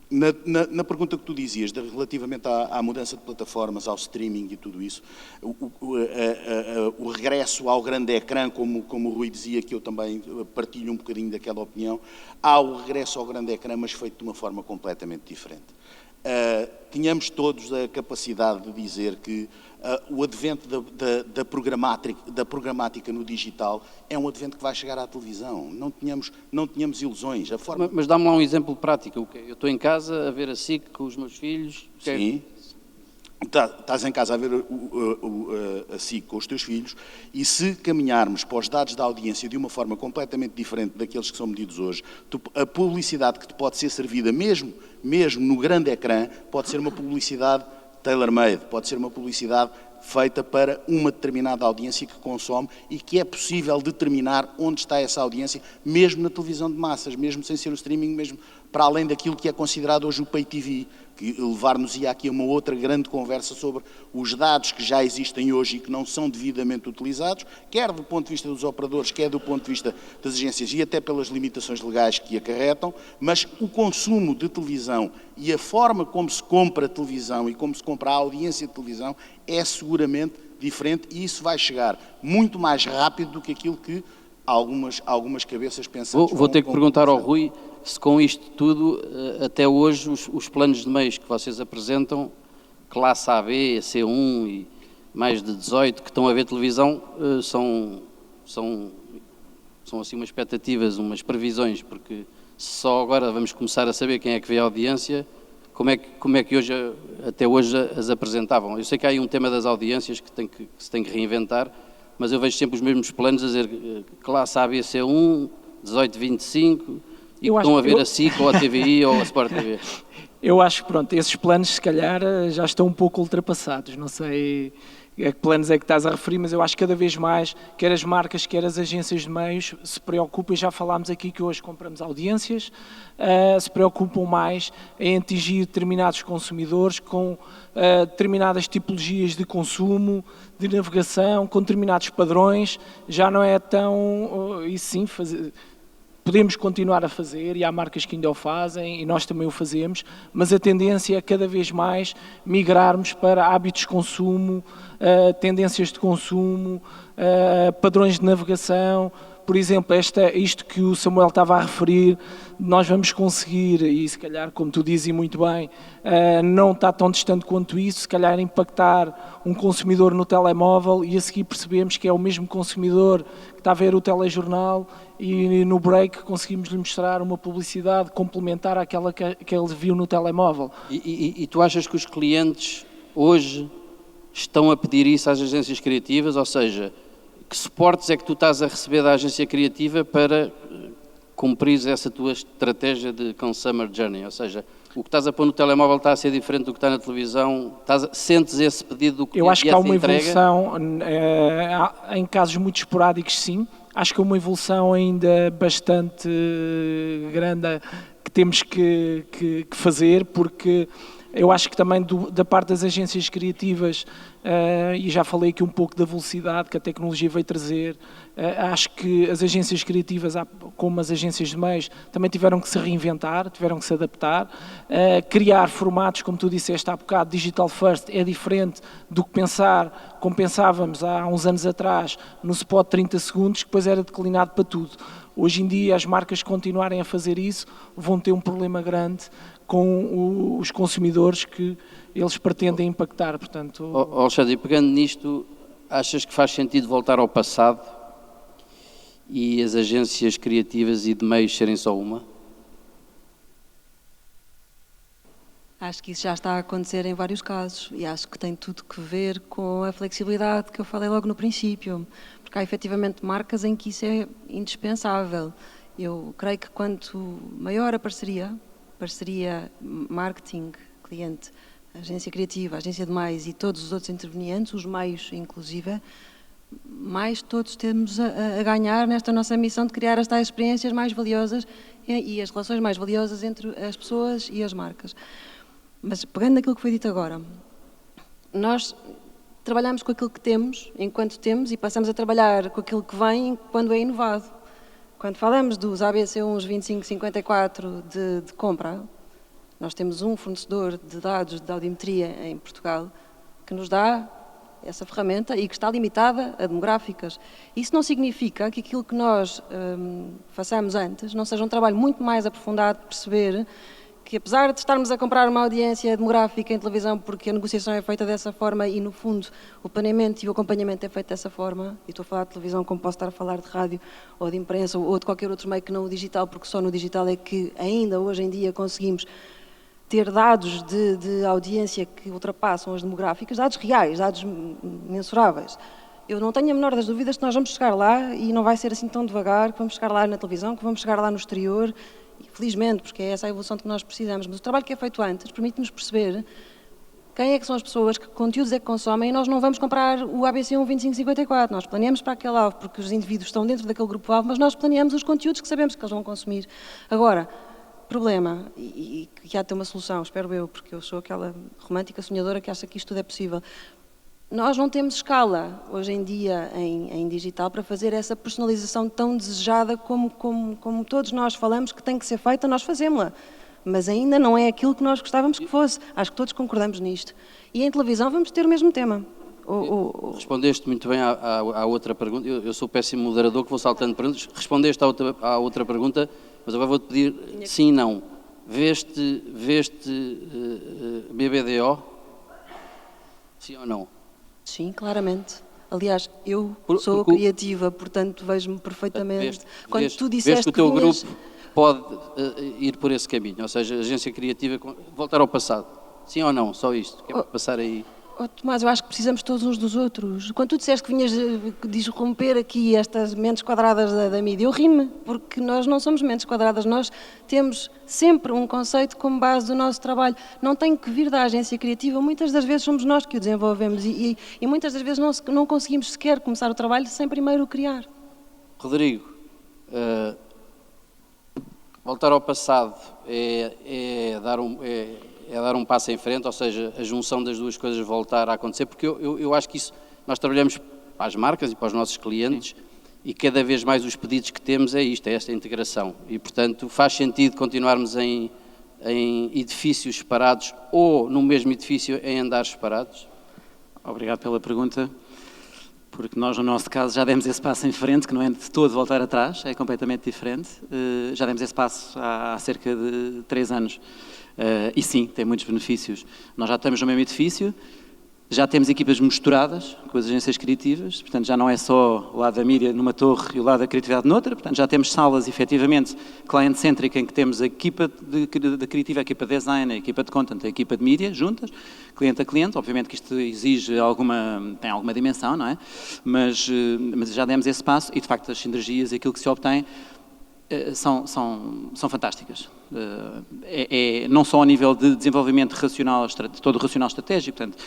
Na pergunta que tu dizias, relativamente à mudança de plataformas, ao streaming e tudo isso, o regresso ao grande ecrã, como o Rui dizia, que eu também partilho um bocadinho daquela opinião, há o regresso ao grande ecrã, mas feito de uma forma completamente diferente. Tínhamos todos a capacidade de dizer que o advento da programática no digital é um advento que vai chegar à televisão. Não tínhamos ilusões. Mas dá-me lá um exemplo prático. Eu estou em casa a ver a SIC com os meus filhos. Sim. Estás em casa a ver a SIC com os teus filhos e se caminharmos para os dados da audiência de uma forma completamente diferente daqueles que são medidos hoje, a publicidade que te pode ser servida mesmo no grande ecrã pode ser uma publicidade tailor-made, pode ser uma publicidade feita para uma determinada audiência que consome e que é possível determinar onde está essa audiência, mesmo na televisão de massas, mesmo sem ser o streaming, mesmo para além daquilo que é considerado hoje o Pay TV, que levar-nos-ia aqui a uma outra grande conversa sobre os dados que já existem hoje e que não são devidamente utilizados, quer do ponto de vista dos operadores, quer do ponto de vista das agências e até pelas limitações legais que acarretam, mas o consumo de televisão e a forma como se compra televisão e como se compra a audiência de televisão é seguramente diferente e isso vai chegar muito mais rápido do que aquilo que algumas cabeças pensam. Vou ter que perguntar ao Rui se com isto tudo, até hoje, os planos de meios que vocês apresentam, classe AB, C1 e mais de 18 que estão a ver televisão, são assim umas expectativas, umas previsões, porque só agora vamos começar a saber quem é que vê a audiência, como é que até hoje as apresentavam. Eu sei que há aí um tema das audiências que se tem que reinventar, mas eu vejo sempre os mesmos planos a dizer classe A, B, C1, 18, 25, e que estão a ver a SIC ou a TVI ou a Sport TV. Eu acho que, pronto, esses planos se calhar já estão um pouco ultrapassados, não sei a que planos é que estás a referir, mas eu acho que cada vez mais, quer as marcas, quer as agências de meios, se preocupam, e já falámos aqui que hoje compramos audiências, se preocupam mais em atingir determinados consumidores com determinadas tipologias de consumo, de navegação, com determinados padrões, já não é tão, e sim, podemos continuar a fazer, e há marcas que ainda o fazem, e nós também o fazemos, mas a tendência é cada vez mais migrarmos para hábitos de consumo, tendências de consumo, padrões de navegação. Por exemplo, isto que o Samuel estava a referir, nós vamos conseguir, e se calhar, como tu dizes muito bem, não está tão distante quanto isso, se calhar impactar um consumidor no telemóvel e a seguir percebemos que é o mesmo consumidor que está a ver o telejornal e no break conseguimos lhe mostrar uma publicidade complementar àquela que ele viu no telemóvel. E tu achas que os clientes hoje estão a pedir isso às agências criativas, ou seja, que suportes é que tu estás a receber da agência criativa para cumprir essa tua estratégia de consumer journey? Ou seja, o que estás a pôr no telemóvel está a ser diferente do que está na televisão? Sentes esse pedido do cliente? Eu acho que há uma evolução, em casos muito esporádicos, sim. Acho que é uma evolução ainda bastante grande que temos que fazer, porque eu acho que também da parte das agências criativas, e já falei aqui um pouco da velocidade que a tecnologia veio trazer, acho que as agências criativas, como as agências de meios, também tiveram que se reinventar, tiveram que se adaptar, criar formatos, como tu disseste há bocado, digital first, é diferente do que como pensávamos há uns anos atrás, no spot 30 segundos, que depois era declinado para tudo. Hoje em dia, as marcas continuarem a fazer isso, vão ter um problema grande com os consumidores que eles pretendem impactar. Portanto, Alexandre, pegando nisto, achas que faz sentido voltar ao passado e as agências criativas e de meios serem só uma? Acho que isso já está a acontecer em vários casos e acho que tem tudo que ver com a flexibilidade que eu falei logo no princípio, porque há efetivamente marcas em que isso é indispensável. Eu creio que quanto maior a parceria marketing, cliente, agência criativa, agência de meios e todos os outros intervenientes, os meios inclusive, mais todos temos a ganhar nesta nossa missão de criar as tais experiências mais valiosas e as relações mais valiosas entre as pessoas e as marcas. Mas pegando naquilo que foi dito agora, nós trabalhamos com aquilo que temos, enquanto temos, e passamos a trabalhar com aquilo que vem quando é inovado. Quando falamos dos ABC1 2554 de compra, nós temos um fornecedor de dados de audiometria em Portugal que nos dá essa ferramenta e que está limitada a demográficas. Isso não significa que aquilo que nós façamos antes não seja um trabalho muito mais aprofundado de perceber que, apesar de estarmos a comprar uma audiência demográfica em televisão porque a negociação é feita dessa forma e, no fundo, o planeamento e o acompanhamento é feito dessa forma, e estou a falar de televisão como posso estar a falar de rádio ou de imprensa ou de qualquer outro meio que não o digital, porque só no digital é que ainda hoje em dia conseguimos ter dados de audiência que ultrapassam as demográficas, dados reais, dados mensuráveis. Eu não tenho a menor das dúvidas que nós vamos chegar lá e não vai ser assim tão devagar, que vamos chegar lá na televisão, que vamos chegar lá no exterior, felizmente, porque é essa a evolução de que nós precisamos. Mas o trabalho que é feito antes permite-nos perceber quem é que são as pessoas, que conteúdos é que consomem, e nós não vamos comprar o ABC1 2554. Nós planeamos para aquele alvo, porque os indivíduos estão dentro daquele grupo-alvo, mas nós planeamos os conteúdos que sabemos que eles vão consumir. Agora, problema, e que há de ter uma solução, espero eu, porque eu sou aquela romântica sonhadora que acha que isto tudo é possível. Nós não temos escala, hoje em dia, em digital, para fazer essa personalização tão desejada como todos nós falamos que tem que ser feita, nós fazemos-la. Mas ainda não é aquilo que nós gostávamos que fosse. Acho que todos concordamos nisto. E em televisão vamos ter o mesmo tema. Respondeste muito bem à outra pergunta. Eu sou péssimo moderador que vou saltando perguntas. Respondeste à outra pergunta, mas agora vou-te pedir sim e não. Veste BBDO? Sim ou não? Sim, claramente. Aliás, eu sou criativa, portanto vejo-me perfeitamente. Quando tu disseste que o teu grupo pode ir por esse caminho, ou seja, agência criativa, voltar ao passado. Sim ou não? Só isto. Quer passar aí? Tomás, eu acho que precisamos todos uns dos outros. Quando tu disseste que vinhas disromper aqui estas mentes quadradas da mídia, eu ri-me, porque nós não somos mentes quadradas, nós temos sempre um conceito como base do nosso trabalho. Não tem que vir da agência criativa, muitas das vezes somos nós que o desenvolvemos e muitas das vezes não conseguimos sequer começar o trabalho sem primeiro o criar. Rodrigo, voltar ao passado é dar um passo em frente, ou seja, a junção das duas coisas voltar a acontecer, porque eu acho que isso, nós trabalhamos para as marcas e para os nossos clientes. Sim. E cada vez mais os pedidos que temos é isto, é esta integração. E, portanto, faz sentido continuarmos em edifícios separados ou no mesmo edifício em andares separados? Obrigado pela pergunta, porque nós, no nosso caso, já demos esse passo em frente, que não é de todo voltar atrás, é completamente diferente. Já demos esse passo há cerca de 3 anos. E sim, tem muitos benefícios. Nós já estamos no mesmo edifício, já temos equipas misturadas com as agências criativas, portanto já não é só o lado da mídia numa torre e o lado da criatividade noutra, portanto já temos salas efetivamente client-centric em que temos a equipa de criativa, a equipa de design, a equipa de content, a equipa de mídia, juntas, cliente a cliente. Obviamente que isto exige tem alguma dimensão, não é? Mas já demos esse passo e de facto as sinergias e aquilo que se obtém são fantásticas. Não só a nível de desenvolvimento racional, todo o racional estratégico, portanto,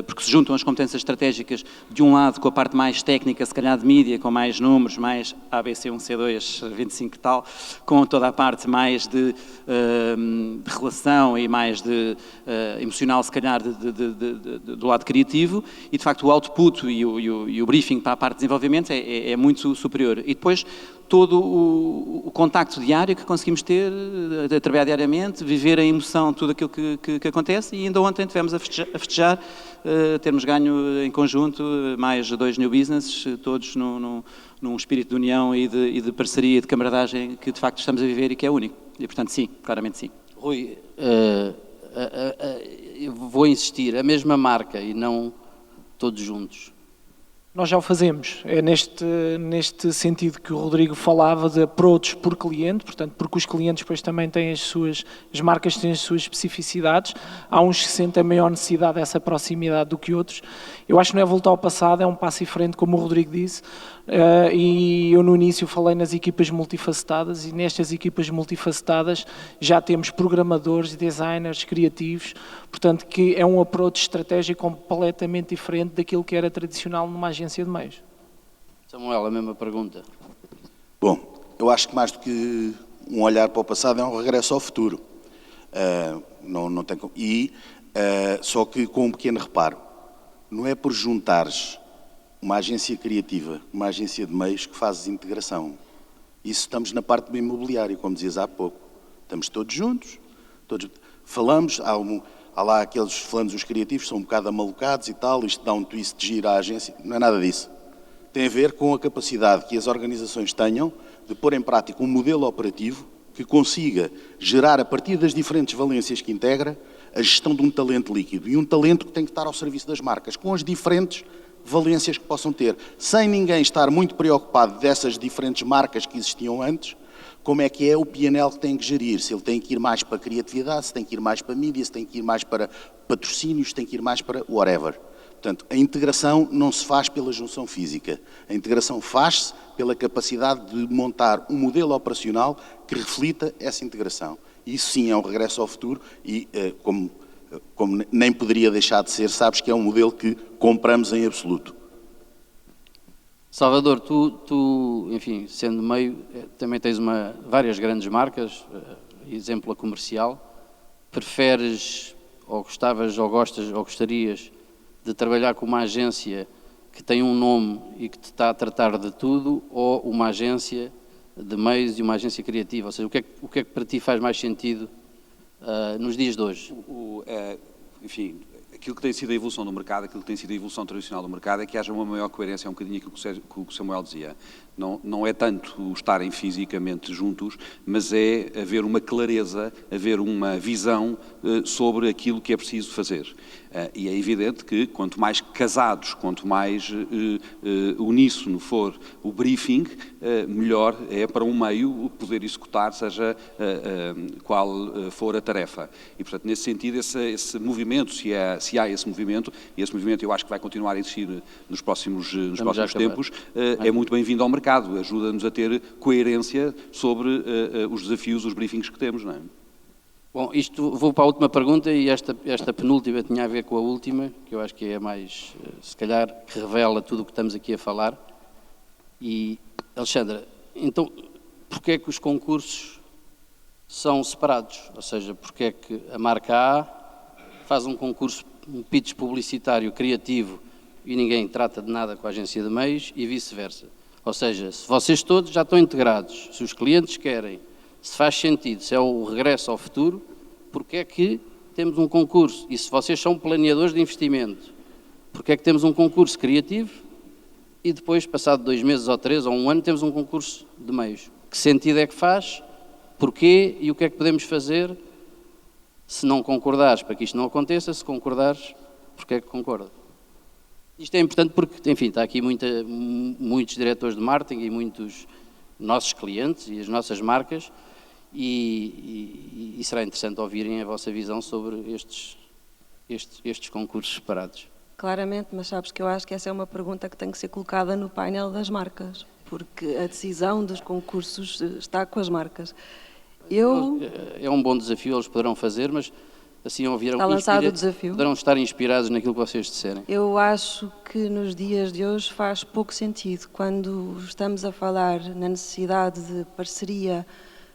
porque se juntam as competências estratégicas de um lado com a parte mais técnica, se calhar de mídia, com mais números, mais ABC1, C2, 25 e tal, com toda a parte mais de relação e mais de emocional, se calhar, do lado criativo, e de facto o output e o briefing para a parte de desenvolvimento é muito superior. E depois todo o contacto diário que conseguimos ter, a trabalhar diariamente, viver a emoção, tudo aquilo que acontece, e ainda ontem tivemos a festejar termos ganho em conjunto mais 2 new businesses, todos num espírito de união e de parceria e de camaradagem que de facto estamos a viver e que é único. E portanto sim, claramente sim. Rui, eu vou insistir, a mesma marca e não todos juntos. Nós já o fazemos, é neste sentido que o Rodrigo falava de approach por cliente, portanto, porque os clientes depois também têm as marcas têm as suas especificidades, há uns que sentem maior necessidade dessa proximidade do que outros. Eu acho que não é voltar ao passado, é um passo diferente, como o Rodrigo disse, e eu no início falei nas equipas multifacetadas, e nestas equipas multifacetadas já temos programadores, designers, criativos, portanto que é um approach estratégico completamente diferente daquilo que era tradicional numa agência de meios. Samuel, a mesma pergunta. Bom, eu acho que mais do que um olhar para o passado é um regresso ao futuro. Não tem, só que com um pequeno reparo. Não é por juntares uma agência criativa, uma agência de meios que fazes integração. Isso estamos na parte do imobiliário, como dizias há pouco. Estamos todos juntos, falamos, há lá aqueles fulanos, os criativos, são um bocado amalucados e tal, isto dá um twist de giro à agência. Não é nada disso. Tem a ver com a capacidade que as organizações tenham de pôr em prática um modelo operativo que consiga gerar, a partir das diferentes valências que integra, a gestão de um talento líquido. E um talento que tem que estar ao serviço das marcas, com as diferentes valências que possam ter, sem ninguém estar muito preocupado dessas diferentes marcas que existiam antes, como é que é o P&L que tem que gerir, se ele tem que ir mais para a criatividade, se tem que ir mais para a mídia, se tem que ir mais para patrocínios, se tem que ir mais para whatever. Portanto, a integração não se faz pela junção física, a integração faz-se pela capacidade de montar um modelo operacional que reflita essa integração. Isso sim é um regresso ao futuro e, como nem poderia deixar de ser, sabes que é um modelo que compramos em absoluto. Salvador, tu, enfim, sendo meio, também tens várias grandes marcas, exemplo a comercial. Preferes, ou gostavas, ou gostas, ou gostarias de trabalhar com uma agência que tem um nome e que te está a tratar de tudo, ou uma agência de meios e uma agência criativa? Ou seja, o que é que para ti faz mais sentido nos dias de hoje? Enfim, aquilo que tem sido a evolução do mercado, aquilo que tem sido a evolução tradicional do mercado é que haja uma maior coerência, é um bocadinho aquilo que o Samuel dizia. Não é tanto estarem fisicamente juntos, mas é haver uma clareza, haver uma visão sobre aquilo que é preciso fazer. E é evidente que quanto mais casados, quanto mais uníssono for o briefing, melhor é para um meio poder executar, seja qual for a tarefa. E, portanto, nesse sentido, esse movimento, se há esse movimento, e esse movimento eu acho que vai continuar a existir nos próximos tempos, é muito bem-vindo ao mercado, ajuda-nos a ter coerência sobre os desafios, os briefings que temos, não é? Bom, vou para a última pergunta, e esta penúltima tinha a ver com a última, que eu acho que é a mais, se calhar, que revela tudo o que estamos aqui a falar. E, Alexandra, então, porquê é que os concursos são separados? Ou seja, porquê é que a marca A faz um concurso, um pitch publicitário criativo e ninguém trata de nada com a agência de meios e vice-versa? Ou seja, se vocês todos já estão integrados, se os clientes querem, se faz sentido, se é o regresso ao futuro, porque é que temos um concurso? E se vocês são planeadores de investimento, porque é que temos um concurso criativo e depois, passado 2 meses ou 3 ou 1 ano, temos um concurso de meios? Que sentido é que faz? Porquê? E o que é que podemos fazer se não concordares para que isto não aconteça? Se concordares, porque é que concorda? Isto é importante porque, enfim, está aqui muitos diretores de marketing e muitos nossos clientes e as nossas marcas, e será interessante ouvirem a vossa visão sobre estes concursos separados. Claramente, mas sabes que eu acho que essa é uma pergunta que tem que ser colocada no painel das marcas, porque a decisão dos concursos está com as marcas. É um bom desafio, eles poderão fazer, mas assim está lançado o desafio. Poderão estar inspirados naquilo que vocês disserem. Eu acho que nos dias de hoje faz pouco sentido, quando estamos a falar na necessidade de parceria,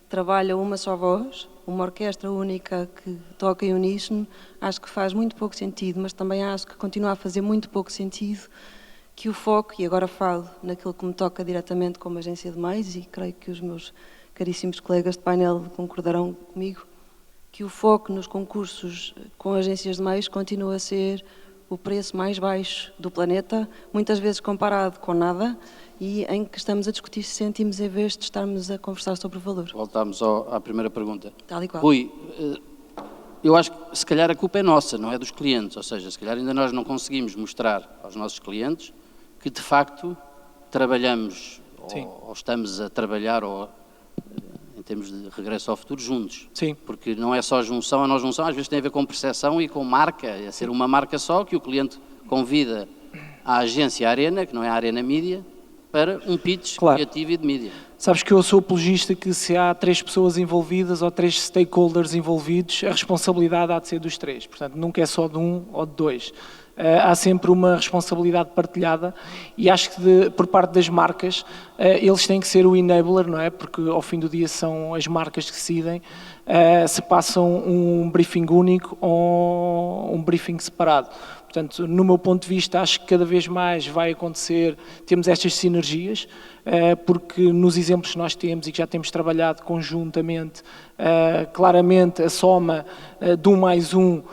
trabalha uma só voz, uma orquestra única que toca em uníssono, acho que faz muito pouco sentido, mas também acho que continua a fazer muito pouco sentido que o foco, e agora falo naquilo que me toca diretamente como agência de meios, e creio que os meus caríssimos colegas de painel concordarão comigo, que o foco nos concursos com agências de meios continua a ser o preço mais baixo do planeta, muitas vezes comparado com nada, e em que estamos a discutir cêntimos em vez de estarmos a conversar sobre o valor. Voltamos à primeira pergunta. Tal e qual. Rui, eu acho que se calhar a culpa é nossa, não é dos clientes, ou seja, se calhar ainda nós não conseguimos mostrar aos nossos clientes que de facto trabalhamos ou estamos a trabalhar em termos de regresso ao futuro juntos. Sim. Porque não é só junção ou não junção, às vezes tem a ver com percepção e com marca, é ser uma marca só que o cliente convida a agência Arena, que não é a Arena Mídia, para um pitch criativo e de mídia. Sabes que eu sou apologista que se há 3 pessoas envolvidas ou 3 stakeholders envolvidos, a responsabilidade há de ser dos 3. Portanto, nunca é só de um ou de 2. Há sempre uma responsabilidade partilhada e acho que por parte das marcas eles têm que ser o enabler, não é? Porque ao fim do dia são as marcas que decidem se passam um briefing único ou um briefing separado. Portanto, no meu ponto de vista, acho que cada vez mais vai acontecer, temos estas sinergias, porque nos exemplos que nós temos e que já temos trabalhado conjuntamente, claramente a soma de 1 mais 1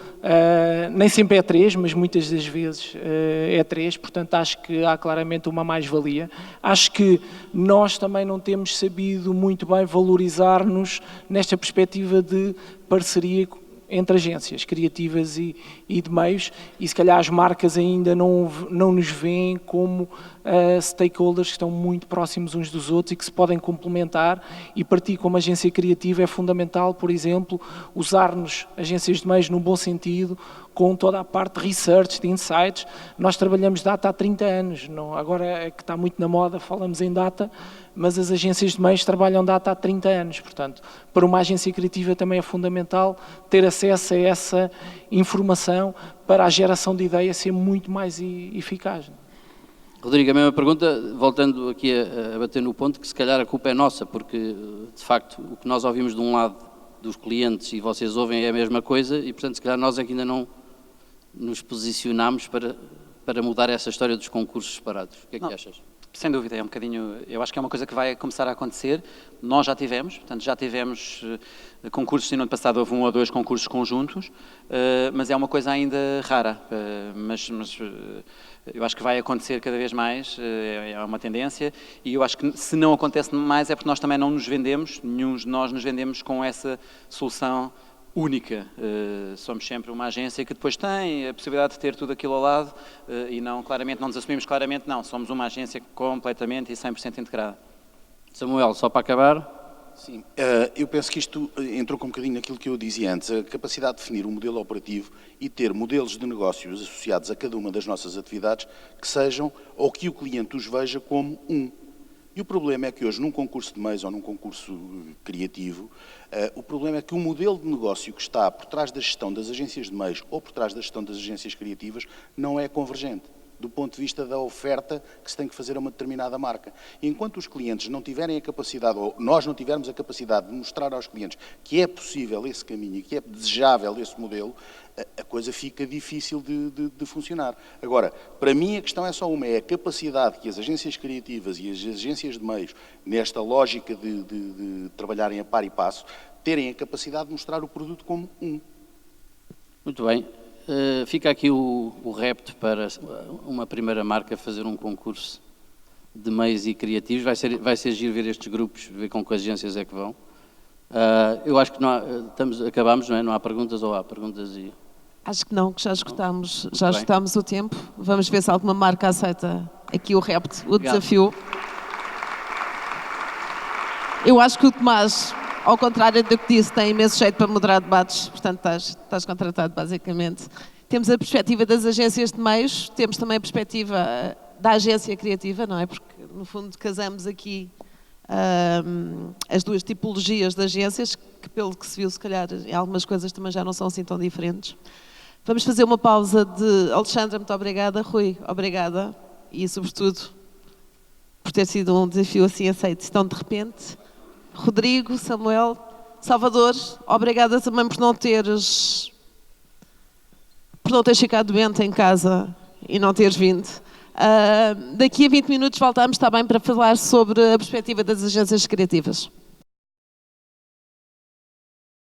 nem sempre é 3, mas muitas das vezes é 3, portanto acho que há claramente uma mais-valia. Acho que nós também não temos sabido muito bem valorizar-nos nesta perspectiva de parceria entre agências criativas e de meios, e se calhar as marcas ainda não nos veem como stakeholders que estão muito próximos uns dos outros e que se podem complementar, e para ti como agência criativa é fundamental, por exemplo, usar-nos agências de meios no bom sentido, com toda a parte de research, de insights. Nós trabalhamos data há 30 anos, não, agora é que está muito na moda, falamos em data, mas as agências de meios trabalham data há 30 anos, portanto, para uma agência criativa também é fundamental ter acesso a essa informação para a geração de ideias ser muito mais eficaz. Rodrigo, a mesma pergunta, voltando aqui a bater no ponto, que se calhar a culpa é nossa, porque de facto o que nós ouvimos de um lado dos clientes e vocês ouvem é a mesma coisa e portanto se calhar nós é que ainda não nos posicionamos para mudar essa história dos concursos separados. O que é que achas? Sem dúvida, é um bocadinho, eu acho que é uma coisa que vai começar a acontecer. Nós já tivemos concursos, no ano passado houve 1 ou 2 concursos conjuntos, mas é uma coisa ainda rara, mas eu acho que vai acontecer cada vez mais, é uma tendência, e eu acho que se não acontece mais é porque nós também não nos vendemos, nenhum de nós nos vendemos com essa solução única. Somos sempre uma agência que depois tem a possibilidade de ter tudo aquilo ao lado e não nos assumimos claramente, não, somos uma agência completamente e 100% integrada. Samuel, só para acabar. Sim, eu penso que isto entrou com um bocadinho naquilo que eu dizia antes, a capacidade de definir um modelo operativo e ter modelos de negócios associados a cada uma das nossas atividades que sejam, ou que o cliente os veja como um. E o problema é que hoje, num concurso de meios ou num concurso criativo, o problema é que o modelo de negócio que está por trás da gestão das agências de meios ou por trás da gestão das agências criativas não é convergente, do ponto de vista da oferta que se tem que fazer a uma determinada marca. E enquanto os clientes não tiverem a capacidade, ou nós não tivermos a capacidade de mostrar aos clientes que é possível esse caminho e que é desejável esse modelo, a coisa fica difícil de funcionar. Agora, para mim a questão é só uma, é a capacidade que as agências criativas e as agências de meios, nesta lógica de trabalharem a par e passo, terem a capacidade de mostrar o produto como um. Muito bem. Fica aqui o repto para uma primeira marca fazer um concurso de meios e criativos. Vai ser giro ver estes grupos, ver com que agências é que vão. Eu acho que acabamos, não é? Não há perguntas ou há perguntas? Acho que não, que já esgotámos o tempo. Vamos ver se alguma marca aceita aqui o repto, o desafio. Eu acho que o Tomás, ao contrário do que disse, tem imenso jeito para moderar debates, portanto estás contratado basicamente. Temos a perspectiva das agências de meios, temos também a perspectiva da agência criativa, não é? Porque no fundo casamos aqui as duas tipologias de agências, que pelo que se viu se calhar em algumas coisas também já não são assim tão diferentes. Vamos fazer uma pausa de... Alexandra, muito obrigada. Rui, obrigada. E sobretudo por ter sido um desafio assim aceito tão de repente. Rodrigo, Samuel, Salvador, obrigada também por não teres ficado doente em casa e não teres vindo. Daqui a 20 minutos voltamos, está bem, para falar sobre a perspectiva das agências criativas.